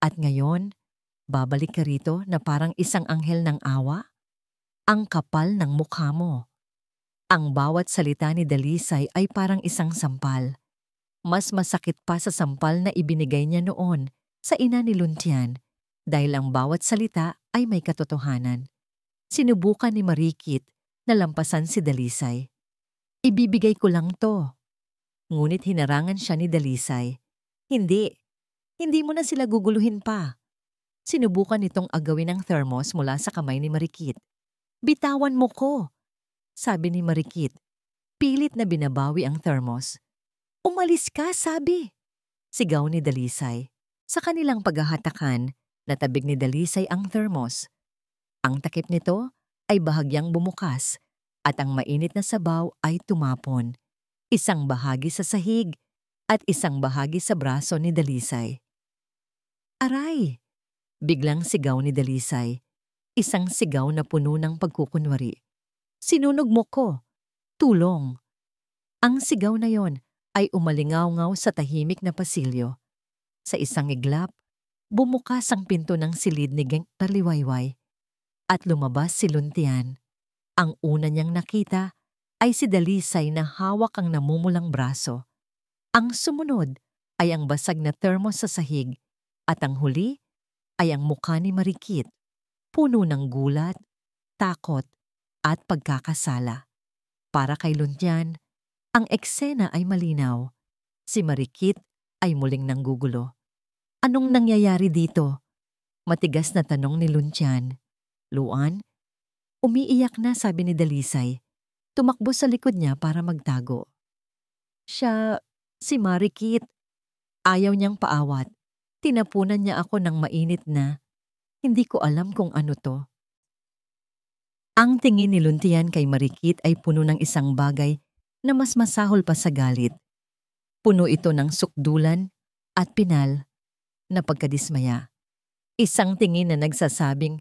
At ngayon, babalik ka rito na parang isang anghel ng awa? Ang kapal ng mukha mo. Ang bawat salita ni Dalisay ay parang isang sampal. Mas masakit pa sa sampal na ibinigay niya noon sa ina ni Luntian dahil ang bawat salita ay may katotohanan. Sinubukan ni Marikit na lampasan si Dalisay. Ibibigay ko lang to. Ngunit hinarangan siya ni Dalisay. Hindi mo na sila guguluhin pa. Sinubukan nitong agawin ang thermos mula sa kamay ni Marikit. Bitawan mo ko, sabi ni Marikit. Pilit na binabawi ang thermos. Umalis ka, sabi. Sigaw ni Dalisay. Sa kanilang paghahatakan, natabig ni Dalisay ang thermos. Ang takip nito ay bahagyang bumukas at ang mainit na sabaw ay tumapon. Isang bahagi sa sahig at isang bahagi sa braso ni Dalisay. Aray! Biglang sigaw ni Dalisay. Isang sigaw na puno ng pagkukunwari. Sinunog mo ko! Tulong! Ang sigaw na yon ay umalingaw-ngaw sa tahimik na pasilyo. Sa isang iglap, bumukas ang pinto ng silid ni Geng Liwayway at lumabas si Luntian. Ang una niyang nakita ay si Dalisay na hawak ang namumulang braso. Ang sumunod ay ang basag na thermos sa sahig at ang huli ay ang mukha ni Marikit, puno ng gulat, takot at pagkakasala. Para kay Luntian, ang eksena ay malinaw. Si Marikit ay muling nanggugulo. Anong nangyayari dito? Matigas na tanong ni Luntian. Luan? Umiiyak na, sabi ni Dalisay. Tumakbo sa likod niya para magtago. Si Marikit. Ayaw niyang paawat. Tinapunan niya ako ng mainit na. Hindi ko alam kung ano to. Ang tingin ni Luntian kay Marikit ay puno ng isang bagay na mas masahol pa sa galit. Puno ito ng sukdulan at pinal na pagkadismaya. Isang tingin na nagsasabing,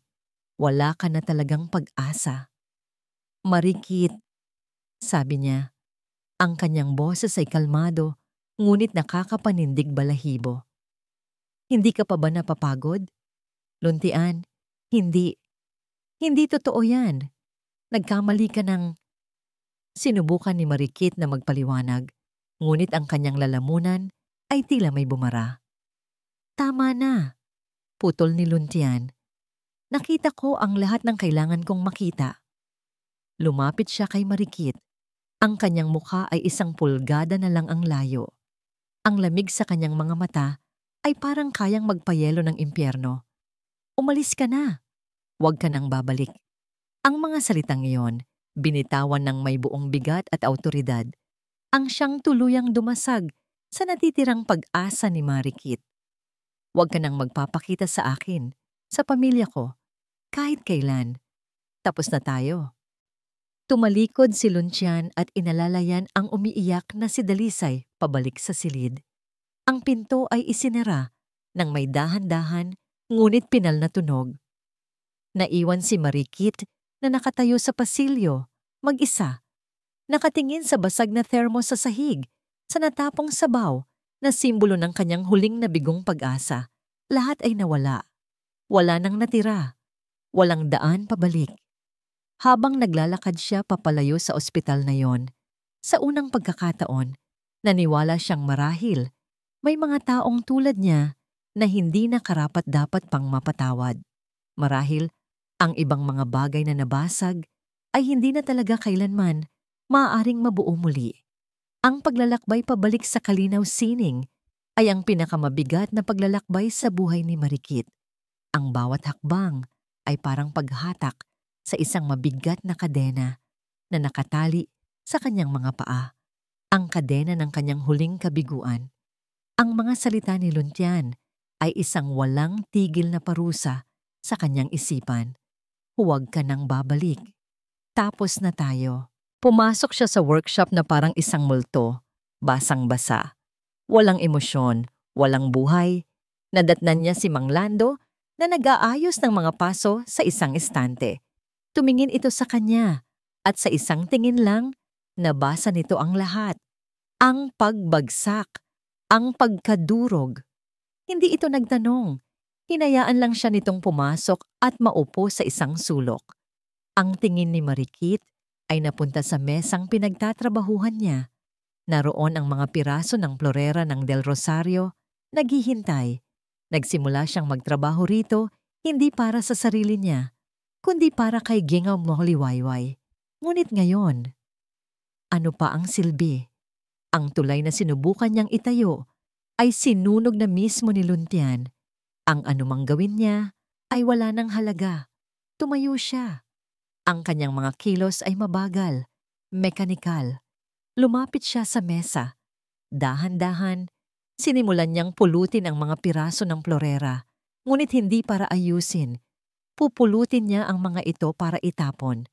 wala ka na talagang pag-asa. Marikit, sabi niya. Ang kanyang boses ay kalmado, ngunit nakakapanindig balahibo. Hindi ka pa ba napapagod? Luntian, hindi. Hindi totoo yan. Nagkamali ka ng... Sinubukan ni Marikit na magpaliwanag, ngunit ang kanyang lalamunan ay tila may bumara. Tama na, putol ni Luntian. Nakita ko ang lahat ng kailangan kong makita. Lumapit siya kay Marikit. Ang kanyang mukha ay isang pulgada na lang ang layo. Ang lamig sa kanyang mga mata ay parang kayang magpayelo ng impyerno. Umalis ka na. Huwag ka nang babalik. Ang mga salitang iyon, binitawan ng may buong bigat at autoridad, ang siyang tuluyang dumasag sa natitirang pag-asa ni Marikit. Huwag ka nang magpapakita sa akin, sa pamilya ko, kahit kailan. Tapos na tayo. Tumalikod si Luntian at inalalayan ang umiiyak na si Dalisay pabalik sa silid. Ang pinto ay isinara nang may dahan-dahan ngunit pinal na tunog. Naiwan si Marikit na nakatayo sa pasilyo, mag-isa. Nakatingin sa basag na thermos sa sahig, sa natapong sabaw na simbolo ng kanyang huling nabigong pag-asa. Lahat ay nawala. Wala nang natira. Walang daan pabalik. Habang naglalakad siya papalayo sa ospital na yon, sa unang pagkakataon, naniwala siyang marahil may mga taong tulad niya na hindi na karapat-dapat pang mapatawad. Marahil, ang ibang mga bagay na nabasag ay hindi na talaga kailanman maaaring mabuo muli. Ang paglalakbay pabalik sa Kalinaw Sining ay ang pinakamabigat na paglalakbay sa buhay ni Marikit. Ang bawat hakbang ay parang paghatak sa isang mabigat na kadena na nakatali sa kanyang mga paa. Ang kadena ng kanyang huling kabiguan. Ang mga salita ni Luntian ay isang walang tigil na parusa sa kanyang isipan. Huwag ka nang babalik. Tapos na tayo. Pumasok siya sa workshop na parang isang multo, basang-basa. Walang emosyon, walang buhay. Nadatnan niya si Mang Lando na nag-aayos ng mga paso sa isang estante. Tumingin ito sa kanya at sa isang tingin lang, nabasa nito ang lahat. Ang pagbagsak, ang pagkadurog. Hindi ito nagtanong. Hinayaan lang siya nitong pumasok at maupo sa isang sulok. Ang tingin ni Marikit ay napunta sa mesang pinagtatrabahuhan niya. Naroon ang mga piraso ng florera ng Del Rosario, naghihintay. Nagsimula siyang magtrabaho rito, hindi para sa sarili niya, kundi para kay Gingaw Mohliwayway. Ngunit ngayon, ano pa ang silbi? Ang tulay na sinubukan niyang itayo ay sinunog na mismo ni Luntian. Ang anumang gawin niya ay wala ng halaga. Tumayo siya. Ang kanyang mga kilos ay mabagal, mekanikal. Lumapit siya sa mesa. Dahan-dahan, sinimulan niyang pulutin ang mga piraso ng florera, ngunit hindi para ayusin. Pupulutin niya ang mga ito para itapon,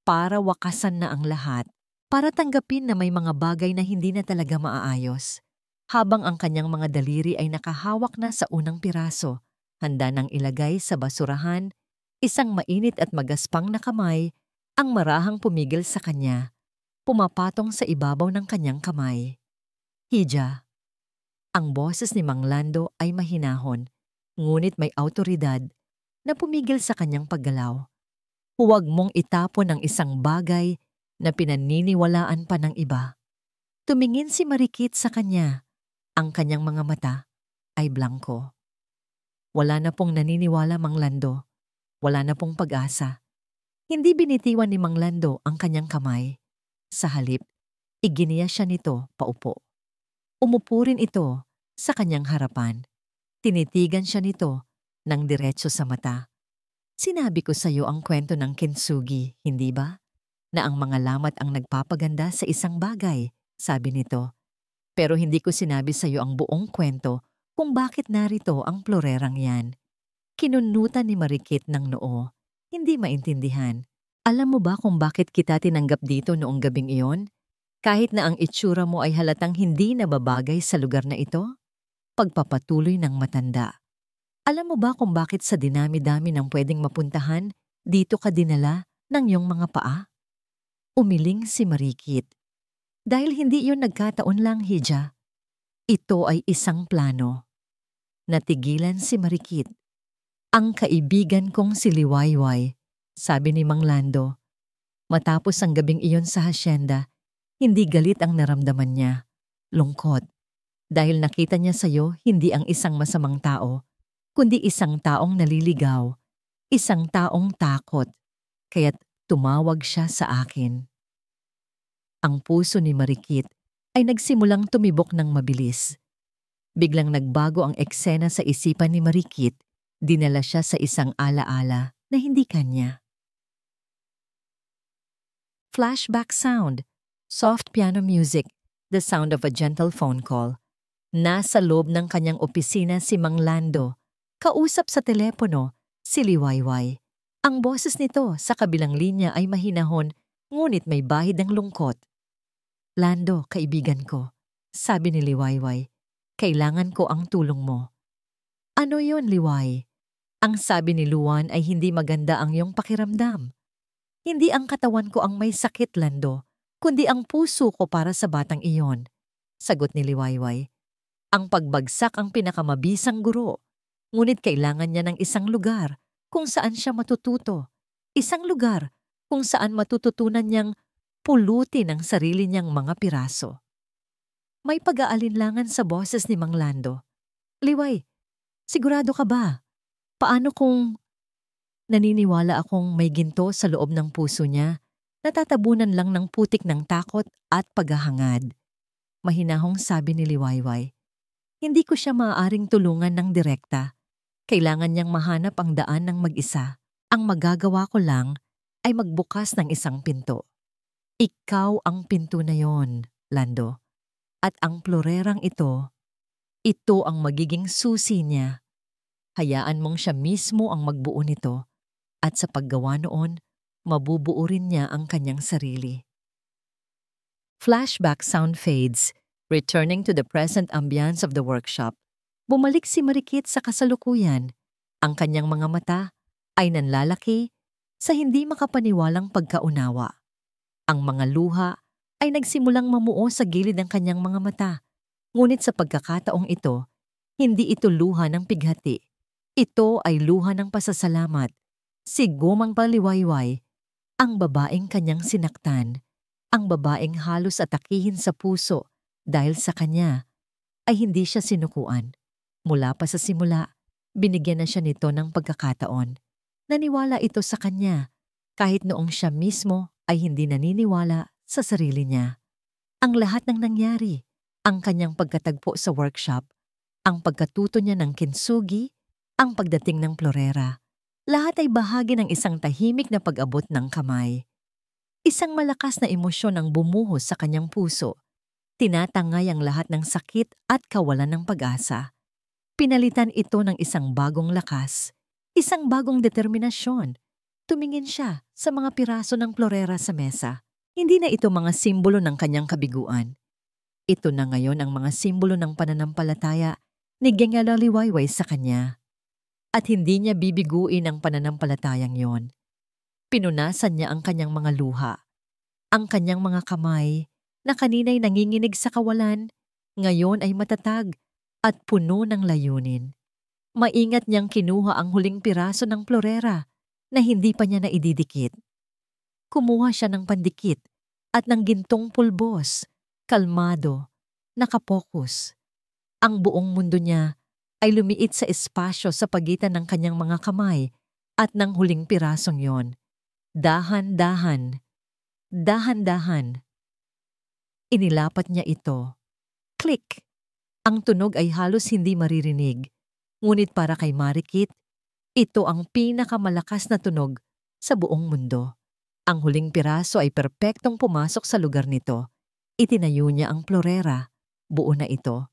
para wakasan na ang lahat, para tanggapin na may mga bagay na hindi na talaga maaayos. Habang ang kanyang mga daliri ay nakahawak na sa unang piraso, handa nang ilagay sa basurahan, isang mainit at magaspang na kamay ang marahang pumigil sa kanya, pumapatong sa ibabaw ng kanyang kamay. Hija. Ang boses ni Mang Lando ay mahinahon, ngunit may awtoridad na pumigil sa kanyang paggalaw. Huwag mong itapon ang isang bagay na pinaniniwalaan pa ng iba. Tumingin si Marikit sa kanya. Ang kanyang mga mata ay blanko. Wala na pong naniniwala, Mang Lando. Wala na pong pag-asa. Hindi binitiwan ni Mang Lando ang kanyang kamay. Sa halip, iginiya siya nito paupo. Umupo rin ito sa kanyang harapan. Tinitigan siya nito ng diretso sa mata. Sinabi ko sa iyo ang kwento ng kintsugi, hindi ba? Na ang mga lamat ang nagpapaganda sa isang bagay, sabi nito. Pero hindi ko sinabi sa iyo ang buong kwento kung bakit narito ang florerang yan. Kinunutan ni Marikit ng noo. Hindi maintindihan. Alam mo ba kung bakit kita tinanggap dito noong gabing iyon? Kahit na ang itsura mo ay halatang hindi nababagay sa lugar na ito? Pagpapatuloy ng matanda. Alam mo ba kung bakit sa dinami-dami ng pwedeng mapuntahan, dito ka dinala ng iyong mga paa? Umiling si Marikit. Dahil hindi iyon nagkataon lang, Hija. Ito ay isang plano. Natigilan si Marikit. Ang kaibigan kong si Liwayway, sabi ni Mang Lando. Matapos ang gabing iyon sa hasyenda, hindi galit ang naramdaman niya. Lungkot. Dahil nakita niya sa iyo hindi ang isang masamang tao, kundi isang taong naliligaw, isang taong takot. Kaya't tumawag siya sa akin. Ang puso ni Marikit ay nagsimulang tumibok ng mabilis. Biglang nagbago ang eksena sa isipan ni Marikit, dinala siya sa isang alaala na hindi kanya. Flashback sound, soft piano music, the sound of a gentle phone call. Nasa loob ng kanyang opisina si Mang Lando, kausap sa telepono si Liwayway. Ang boses nito sa kabilang linya ay mahinahon, ngunit may bahid ng lungkot. Lando, kaibigan ko, sabi ni Liwayway, kailangan ko ang tulong mo. Ano yon, Liway? Ang sabi ni Luan ay hindi maganda ang iyong pakiramdam. Hindi ang katawan ko ang may sakit, Lando, kundi ang puso ko para sa batang iyon. Sagot ni Liwayway. Ang pagbagsak ang pinakamabisang guro, ngunit kailangan niya ng isang lugar kung saan siya matututo. Isang lugar kung saan matututunan niyang pulutin ang sarili niyang mga piraso. May pag-aalinlangan sa boses ni Mang Lando. Liway, sigurado ka ba? Paano kung naniniwala akong may ginto sa loob ng puso niya, natatabunan lang ng putik ng takot at paghahangad? Mahinahong sabi ni Liwayway. Hindi ko siya maaaring tulungan ng direkta. Kailangan niyang mahanap ang daan ng mag-isa. Ang magagawa ko lang ay magbukas ng isang pinto. Ikaw ang pinto na yon, Lando. At ang florerang ito ang magiging susi niya. Hayaan mong siya mismo ang magbuo nito. At sa paggawa noon, mabubuo rin niya ang kanyang sarili. Flashback sound fades. Returning to the present ambience of the workshop, bumalik si Marikit sa kasalukuyan. Ang kanyang mga mata ay nanlalaki sa hindi makapaniwalang pagkaunawa. Ang mga luha ay nagsimulang mamuo sa gilid ng kanyang mga mata. Ngunit sa pagkakataong ito, hindi ito luha ng pighati. Ito ay luha ng pasasalamat. Si Gumang Paliwayway, ang babaeng kanyang sinaktan, ang babaeng halos atakihin sa puso dahil sa kanya, ay hindi siya sinukuan. Mula pa sa simula, binigyan na siya nito ng pagkakataon. Naniwala ito sa kanya, kahit noong siya mismo ay hindi naniniwala sa sarili niya. Ang lahat ng nangyari, ang kanyang pagkatagpo sa workshop, ang pagkatuto niya ng kintsugi, ang pagdating ng florera, lahat ay bahagi ng isang tahimik na pag-abot ng kamay. Isang malakas na emosyon ang bumuhos sa kanyang puso. Tinatangay ang lahat ng sakit at kawalan ng pag-asa. Pinalitan ito ng isang bagong lakas, isang bagong determinasyon. Tumingin siya sa mga piraso ng florera sa mesa. Hindi na ito mga simbolo ng kanyang kabiguan. Ito na ngayon ang mga simbolo ng pananampalataya ni Gengel Aliwayway sa kanya. At hindi niya bibiguin ang pananampalatayang yon. Pinunasan niya ang kanyang mga luha. Ang kanyang mga kamay na kanina'y nanginginig sa kawalan, ngayon ay matatag at puno ng layunin. Maingat niyang kinuha ang huling piraso ng florera na hindi pa niya naididikit. Kumuha siya ng pandikit at ng gintong pulbos, kalmado, nakapokus. Ang buong mundo niya ay lumiit sa espasyo sa pagitan ng kanyang mga kamay at ng huling pirasong yon. Dahan-dahan, dahan-dahan. Inilapat niya ito. Click! Ang tunog ay halos hindi maririnig. Ngunit para kay Marikit, ito ang pinakamalakas na tunog sa buong mundo. Ang huling piraso ay perpektong pumasok sa lugar nito. Itinayo niya ang florera. Buo na ito.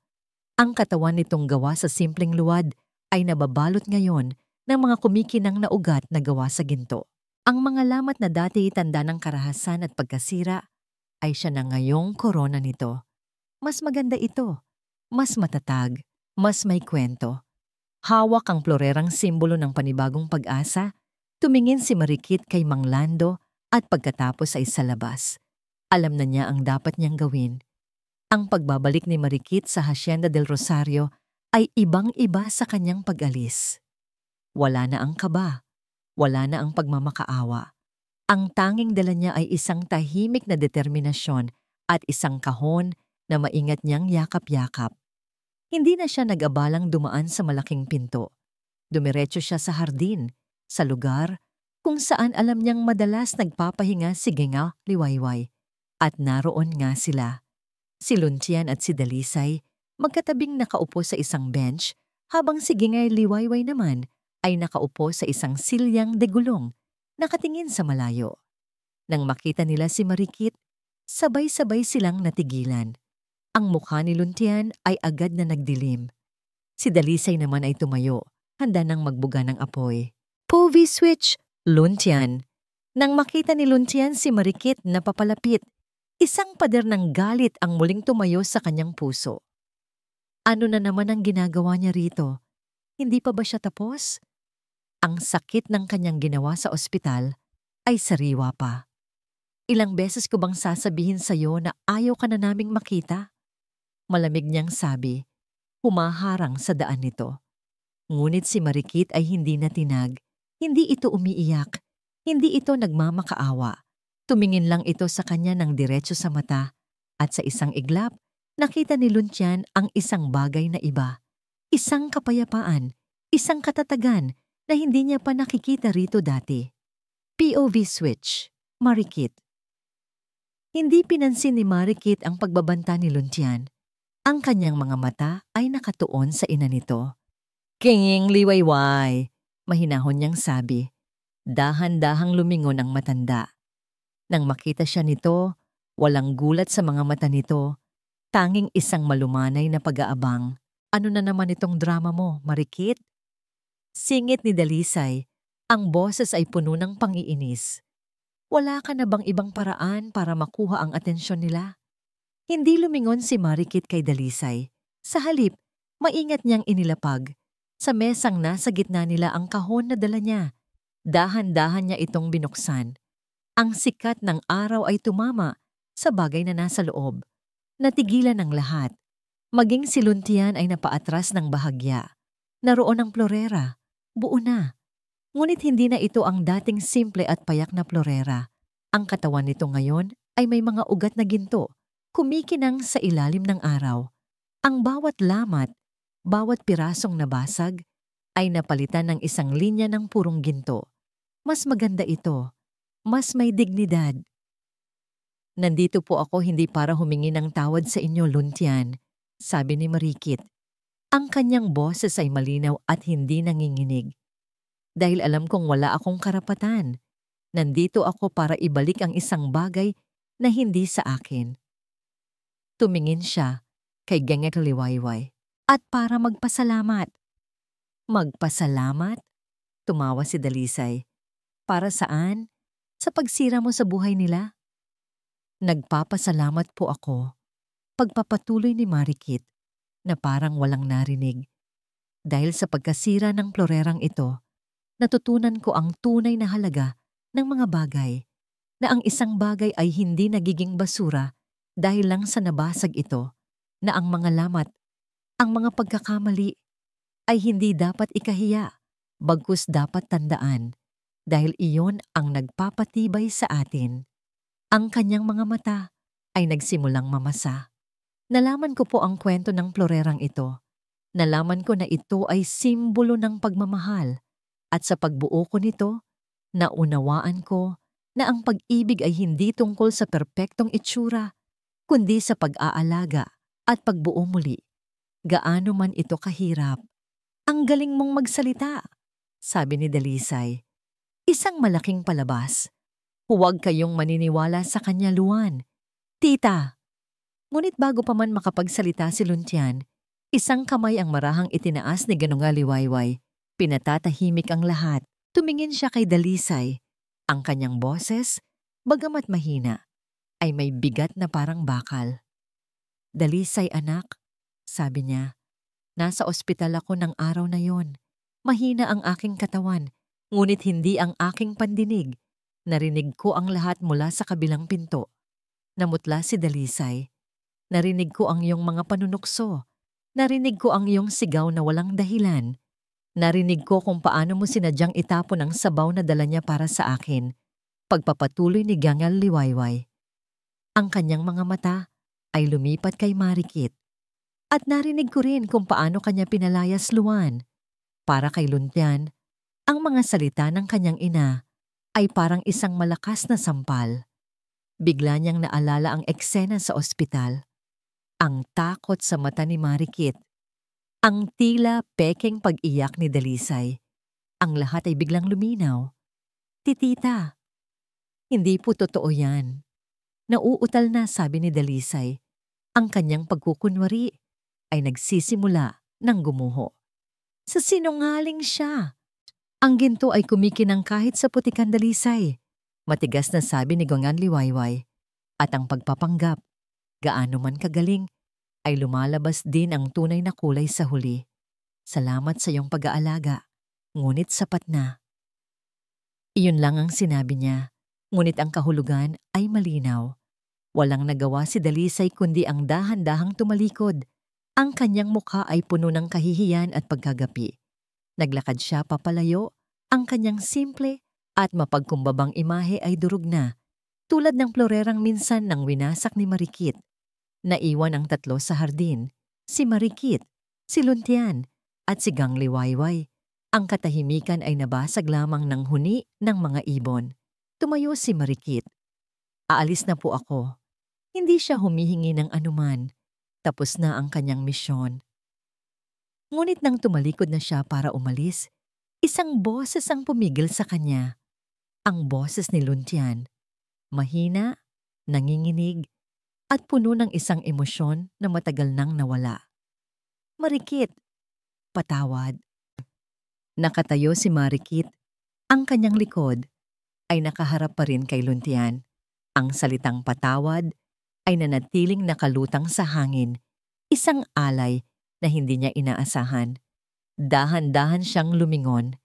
Ang katawan nitong gawa sa simpleng luwad ay nababalot ngayon ng mga kumikinang na ugat na gawa sa ginto. Ang mga lamat na dati tanda ng karahasan at pagkasira ay siya na ngayong korona nito. Mas maganda ito. Mas matatag, mas may kwento. Hawak ang florerang simbolo ng panibagong pag-asa, tumingin si Marikit kay Mang Lando at pagkatapos ay sa labas. Alam na niya ang dapat niyang gawin. Ang pagbabalik ni Marikit sa Hacienda del Rosario ay ibang-iba sa kanyang pag-alis. Wala na ang kaba, wala na ang pagmamakaawa. Ang tanging dala niya ay isang tahimik na determinasyon at isang kahon na maingat niyang yakap-yakap. Hindi na siya nag-abalang dumaan sa malaking pinto. Dumiretso siya sa hardin, sa lugar kung saan alam niyang madalas nagpapahinga si Gengel Aliwayway. At naroon nga sila. Si Luntian at si Dalisay magkatabing nakaupo sa isang bench habang si Gengel Aliwayway naman ay nakaupo sa isang silyang de gulong, nakatingin sa malayo. Nang makita nila si Marikit, sabay-sabay silang natigilan. Ang mukha ni Luntian ay agad na nagdilim. Si Dalisay naman ay tumayo, handa nang magbuga ng apoy. "POV switch, Luntian." Nang makita ni Luntian si Marikit na papalapit, isang pader ng galit ang muling tumayo sa kanyang puso. Ano na naman ang ginagawa niya rito? Hindi pa ba siya tapos? Ang sakit ng kanyang ginawa sa ospital ay sariwa pa. Ilang beses ko bang sasabihin sa'yo na ayaw ka na naming makita? Malamig niyang sabi, humaharang sa daan nito. Ngunit si Marikit ay hindi natinag, hindi ito umiiyak, hindi ito nagmamakaawa. Tumingin lang ito sa kanya ng diretso sa mata at sa isang iglap, nakita ni Luntian ang isang bagay na iba. Isang kapayapaan, isang katatagan na hindi niya pa nakikita rito dati. POV switch, Marikit. Hindi pinansin ni Marikit ang pagbabanta ni Luntian. Ang kanyang mga mata ay nakatuon sa ina nito. "Gengel Aliwayway," mahinahon niyang sabi. Dahan-dahang lumingon ang matanda. Nang makita siya nito, walang gulat sa mga mata nito. Tanging isang malumanay na pag-aabang. "Ano na naman itong drama mo, Marikit?" Singit ni Dalisay, ang boses ay puno ng pangiinis. "Wala ka na bang ibang paraan para makuha ang atensyon nila?" Hindi lumingon si Marikit kay Dalisay. Sa halip, maingat niyang inilapag. Sa mesang nasa gitna nila ang kahon na dala niya. Dahan-dahan niya itong binuksan. Ang sikat ng araw ay tumama sa bagay na nasa loob. Natigilan ang lahat. Maging si Luntian ay napaatras ng bahagya. Naroon ang plorera. Buo na. Ngunit hindi na ito ang dating simple at payak na plorera. Ang katawan nito ngayon ay may mga ugat na ginto, kumikinang sa ilalim ng araw. Ang bawat lamat, bawat pirasong nabasag, ay napalitan ng isang linya ng purong ginto. Mas maganda ito. Mas may dignidad. Nandito po ako hindi para humingi ng tawad sa inyo, Luntian, sabi ni Marikit. Ang kanyang boses ay malinaw at hindi nanginginig. Dahil alam kong wala akong karapatan. Nandito ako para ibalik ang isang bagay na hindi sa akin. Tumingin siya kay Gengek Liwayway at para magpasalamat. Magpasalamat? Tumawa si Dalisay. Para saan? Sa pagsira mo sa buhay nila? Nagpapasalamat po ako. Pagpapatuloy ni Marikit na parang walang narinig. Dahil sa pagkasira ng plorerang ito, natutunan ko ang tunay na halaga ng mga bagay, na ang isang bagay ay hindi nagiging basura dahil lang sa nabasag ito, na ang mga lamat, ang mga pagkakamali ay hindi dapat ikahiya, bagkus dapat tandaan, dahil iyon ang nagpapatibay sa atin. Ang kanyang mga mata ay nagsimulang mamasa. Nalaman ko po ang kwento ng plorerang ito. Nalaman ko na ito ay simbolo ng pagmamahal. At sa pagbuo ko nito, naunawaan ko na ang pag-ibig ay hindi tungkol sa perpektong itsura, kundi sa pag-aalaga at pagbuo muli. Gaano man ito kahirap. Ang galing mong magsalita, sabi ni Dalisay. Isang malaking palabas. Huwag kayong maniniwala sa kanya, Luan. Tita! Ngunit bago pa man makapagsalita si Luntian, isang kamay ang marahang itinaas ni Ganunga Liwayway. Pinatatahimik ang lahat. Tumingin siya kay Dalisay. Ang kanyang boses, bagamat mahina, ay may bigat na parang bakal. Dalisay anak, sabi niya, nasa ospital ako ng araw na yon. Mahina ang aking katawan, ngunit hindi ang aking pandinig. Narinig ko ang lahat mula sa kabilang pinto. Namutla si Dalisay. Narinig ko ang iyong mga panunukso. Narinig ko ang iyong sigaw na walang dahilan. Narinig ko kung paano mo sinadyang itapon ang sabaw na dala niya para sa akin. Pagpapatuloy ni Gangal Liwayway. Ang kanyang mga mata ay lumipat kay Marikit. At narinig ko rin kung paano kanya pinalayas, Luan. Para kay Luntian, ang mga salita ng kanyang ina ay parang isang malakas na sampal. Bigla niyang naalala ang eksena sa ospital. Ang takot sa mata ni Marikit. Ang tila pekeng pag-iyak ni Dalisay. Ang lahat ay biglang luminaw. Titita, hindi po totoo yan. Nauutal na, sabi ni Dalisay. Ang kanyang pagkukunwari ay nagsisimula ng gumuho. Sa sinungaling siya. Ang ginto ay kumikinang kahit sa putikan, Dalisay. Matigas na sabi ni Gangan Liwayway. At ang pagpapanggap, gaano man kagaling, ay lumalabas din ang tunay na kulay sa huli. Salamat sa iyong pag-aalaga, ngunit sapat na. Iyon lang ang sinabi niya, ngunit ang kahulugan ay malinaw. Walang nagawa si Dalisay kundi ang dahan-dahang tumalikod. Ang kanyang mukha ay puno ng kahihiyan at pagkagapi. Naglakad siya papalayo, ang kanyang simple at mapagkumbabang imahe ay durog na, tulad ng plorerang minsan nang winasak ni Marikit. Naiwan ang tatlo sa hardin, si Marikit, si Luntian, at si Gang Liwayway. Ang katahimikan ay nabasag lamang ng huni ng mga ibon. Tumayo si Marikit. Aalis na po ako. Hindi siya humihingi ng anuman. Tapos na ang kanyang misyon. Ngunit nang tumalikod na siya para umalis, isang boses ang pumigil sa kanya. Ang boses ni Luntian. Mahina, nanginginig, at puno ng isang emosyon na matagal nang nawala. Marikit, patawad. Nakatayo si Marikit. Ang kanyang likod ay nakaharap pa rin kay Luntian. Ang salitang patawad ay nanatiling nakalutang sa hangin, isang alay na hindi niya inaasahan. Dahan-dahan siyang lumingon.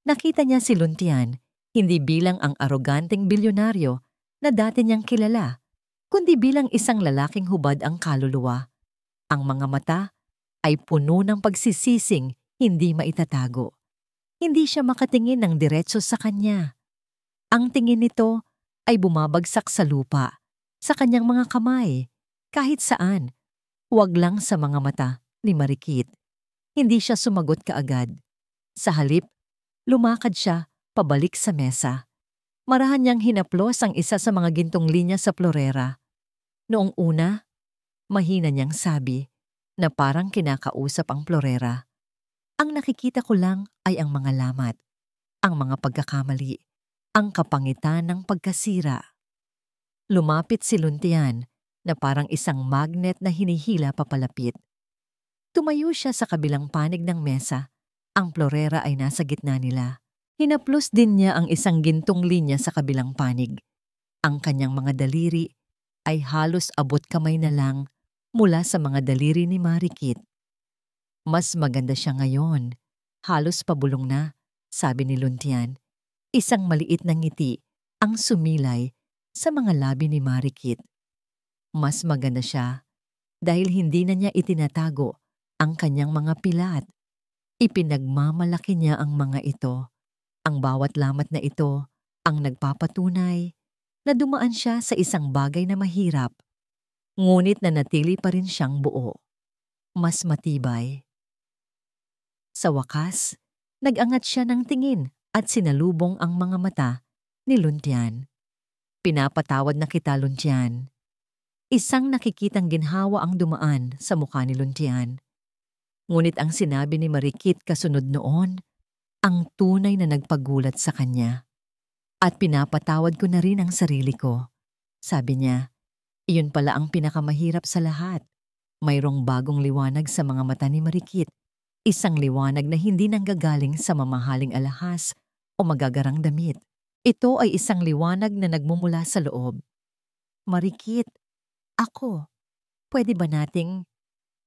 Nakita niya si Luntian, hindi bilang ang aroganteng bilyonaryo na dati niyang kilala, kundi bilang isang lalaking hubad ang kaluluwa. Ang mga mata ay puno ng pagsisising hindi maitatago. Hindi siya makatingin ng diretso sa kanya. Ang tingin nito ay bumabagsak sa lupa, sa kanyang mga kamay, kahit saan. Huwag lang sa mga mata ni Marikit. Hindi siya sumagot kaagad. Sa halip, lumakad siya pabalik sa mesa. Marahan niyang hinaplos ang isa sa mga gintong linya sa florera. Noong una, mahina niyang sabi na parang kinakausap ang florera. Ang nakikita ko lang ay ang mga lamat, ang mga pagkakamali, ang kapangitan ng pagkasira. Lumapit si Luntian na parang isang magnet na hinihila papalapit. Tumayo siya sa kabilang panig ng mesa. Ang florera ay nasa gitna nila. Hinaplos din niya ang isang gintong linya sa kabilang panig. Ang kanyang mga daliri ay halos abot kamay na lang mula sa mga daliri ni Marikit. Mas maganda siya ngayon. Halos pabulong na, sabi ni Luntian. Isang maliit na ngiti ang sumilay sa mga labi ni Marikit. Mas maganda siya dahil hindi na niya itinatago ang kanyang mga pilat. Ipinagmamalaki niya ang mga ito. Ang bawat lamat na ito ang nagpapatunay na dumaan siya sa isang bagay na mahirap, ngunit nanatili pa rin siyang buo. Mas matibay. Sa wakas, nag-angat siya ng tingin at sinalubong ang mga mata ni Luntian. Pinapatawad na kita, Luntian. Isang nakikitang ginhawa ang dumaan sa mukha ni Luntian. Ngunit ang sinabi ni Marikit kasunod noon, ang tunay na nagpagulat sa kanya. At pinapatawad ko na rin ang sarili ko. Sabi niya, iyon pala ang pinakamahirap sa lahat. Mayroong bagong liwanag sa mga mata ni Marikit. Isang liwanag na hindi nanggagaling sa mamahaling alahas o magagarang damit. Ito ay isang liwanag na nagmumula sa loob. Marikit, ako, pwede ba nating...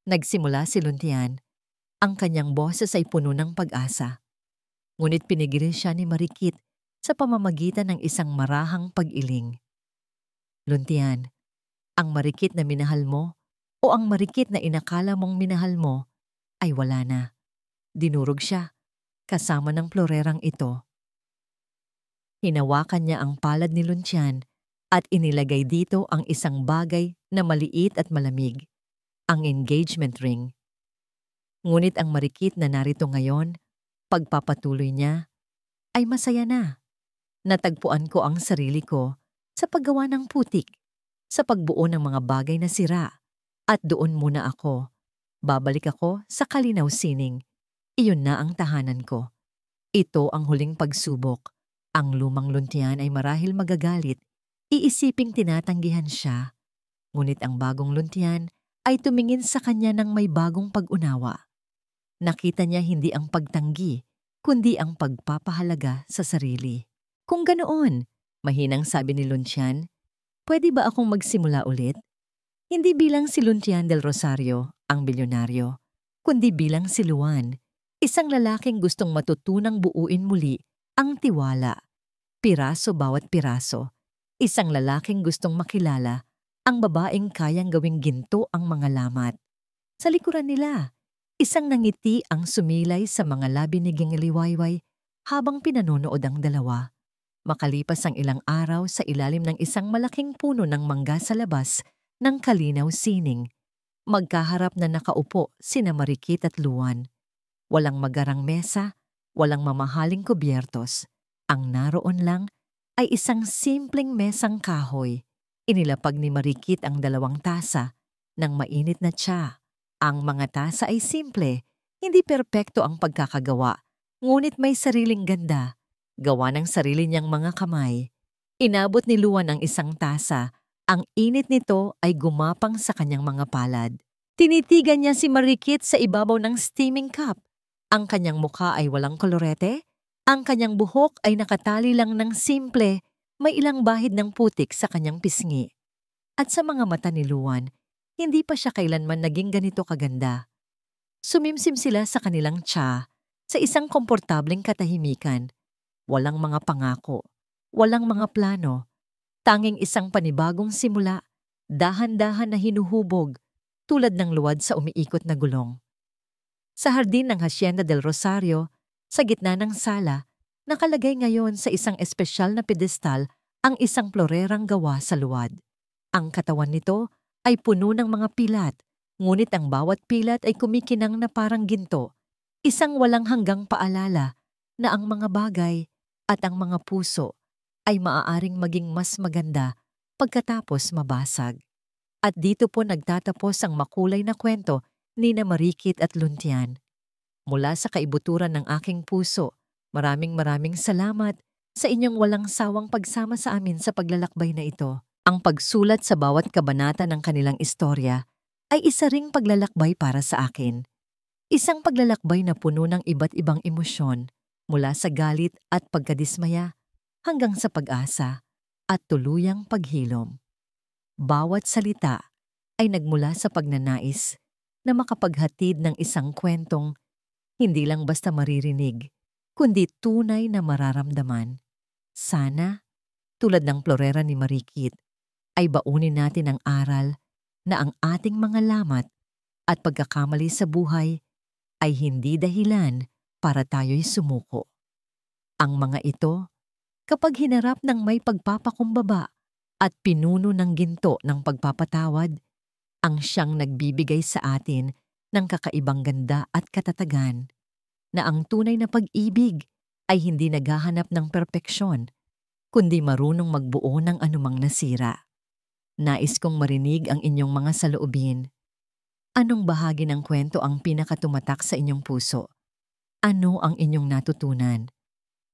Nagsimula si Luntian. Ang kanyang boses ay puno ng pag-asa. Ngunit pinigil siya ni Marikit sa pamamagitan ng isang marahang pag-iling. Luntian, ang Marikit na minahal mo o ang Marikit na inakala mong minahal mo ay wala na. Dinurog siya kasama ng florerang ito. Hinawakan niya ang palad ni Luntian at inilagay dito ang isang bagay na maliit at malamig, ang engagement ring. Ngunit ang Marikit na narito ngayon, pagpapatuloy niya, ay masaya na. Natagpuan ko ang sarili ko sa paggawa ng putik, sa pagbuo ng mga bagay na sira, at doon muna ako. Babalik ako sa Kalinaw Sining. Iyon na ang tahanan ko. Ito ang huling pagsubok. Ang lumang Luntian ay marahil magagalit, iisiping tinatanggihan siya. Ngunit ang bagong Luntian ay tumingin sa kanya ng may bagong pag-unawa. Nakita niya hindi ang pagtanggi, kundi ang pagpapahalaga sa sarili. Kung ganoon, mahinang sabi ni Luntian, pwede ba akong magsimula ulit? Hindi bilang si Luntian del Rosario, ang bilyonaryo, kundi bilang si Luan, isang lalaking gustong matutunang buuin muli ang tiwala, piraso bawat piraso. Isang lalaking gustong makilala ang babaeng kayang gawing ginto ang mga lamat. Sa likuran nila, isang nangiti ang sumilay sa mga labi ni Gingliwayway habang pinanonood ang dalawa. Makalipas ang ilang araw sa ilalim ng isang malaking puno ng mangga sa labas ng Kalinaw Sining, magkaharap na nakaupo sina Marikit at Luan. Walang magarang mesa, walang mamahaling kubyertos. Ang naroon lang ay isang simpleng mesang kahoy. Inilapag ni Marikit ang 2 tasa ng mainit na tsa. Ang mga tasa ay simple, hindi perpekto ang pagkakagawa, ngunit may sariling ganda, gawa ng sarili niyang mga kamay. Inabot ni Luan ang isang tasa, ang init nito ay gumapang sa kanyang mga palad. Tinitigan niya si Marikit sa ibabaw ng steaming cup. Ang kanyang mukha ay walang kolorete, ang kanyang buhok ay nakatali lang ng simple, may ilang bahid ng putik sa kanyang pisngi. At sa mga mata ni Luan, hindi pa siya kailanman naging ganito kaganda. Sumimsim sila sa kanilang tsa, sa isang komportableng katahimikan. Walang mga pangako, walang mga plano, tanging isang panibagong simula dahan-dahan na hinuhubog tulad ng luwad sa umiikot na gulong. Sa hardin ng Hacienda del Rosario, sa gitna ng sala, nakalagay ngayon sa isang espesyal na pedestal ang isang florerang gawa sa luwad. Ang katawan nito ay puno ng mga pilat, ngunit ang bawat pilat ay kumikinang na parang ginto, isang walang hanggang paalala na ang mga bagay at ang mga puso ay maaaring maging mas maganda pagkatapos mabasag. At dito po nagtatapos ang makulay na kwento ni na Marikit at Luntian. Mula sa kaibuturan ng aking puso, maraming salamat sa inyong walang sawang pagsama sa amin sa paglalakbay na ito. Ang pagsulat sa bawat kabanata ng kanilang istorya ay isa ring paglalakbay para sa akin. Isang paglalakbay na puno ng iba't ibang emosyon, mula sa galit at pagkadismaya hanggang sa pag-asa at tuluyang paghilom. Bawat salita ay nagmula sa pagnanais na makapaghatid ng isang kwentong hindi lang basta maririnig, kundi tunay na mararamdaman. Sana, tulad ng Florera ni Marikit, ay baunin natin ang aral na ang ating mga lamat at pagkakamali sa buhay ay hindi dahilan para tayo'y sumuko. Ang mga ito, kapag hinarap ng may pagpapakumbaba at pinuno ng ginto ng pagpapatawad, ang siyang nagbibigay sa atin ng kakaibang ganda at katatagan, na ang tunay na pag-ibig ay hindi naghahanap ng perpeksyon, kundi marunong magbuo ng anumang nasira. Nais kong marinig ang inyong mga saloobin. Anong bahagi ng kwento ang pinakatumatak sa inyong puso? Ano ang inyong natutunan?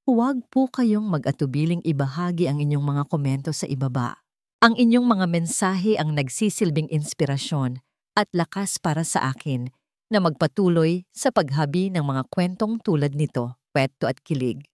Huwag po kayong mag-atubiling ibahagi ang inyong mga komento sa ibaba. Ang inyong mga mensahe ang nagsisilbing inspirasyon at lakas para sa akin na magpatuloy sa paghabi ng mga kwentong tulad nito, kwento at kilig.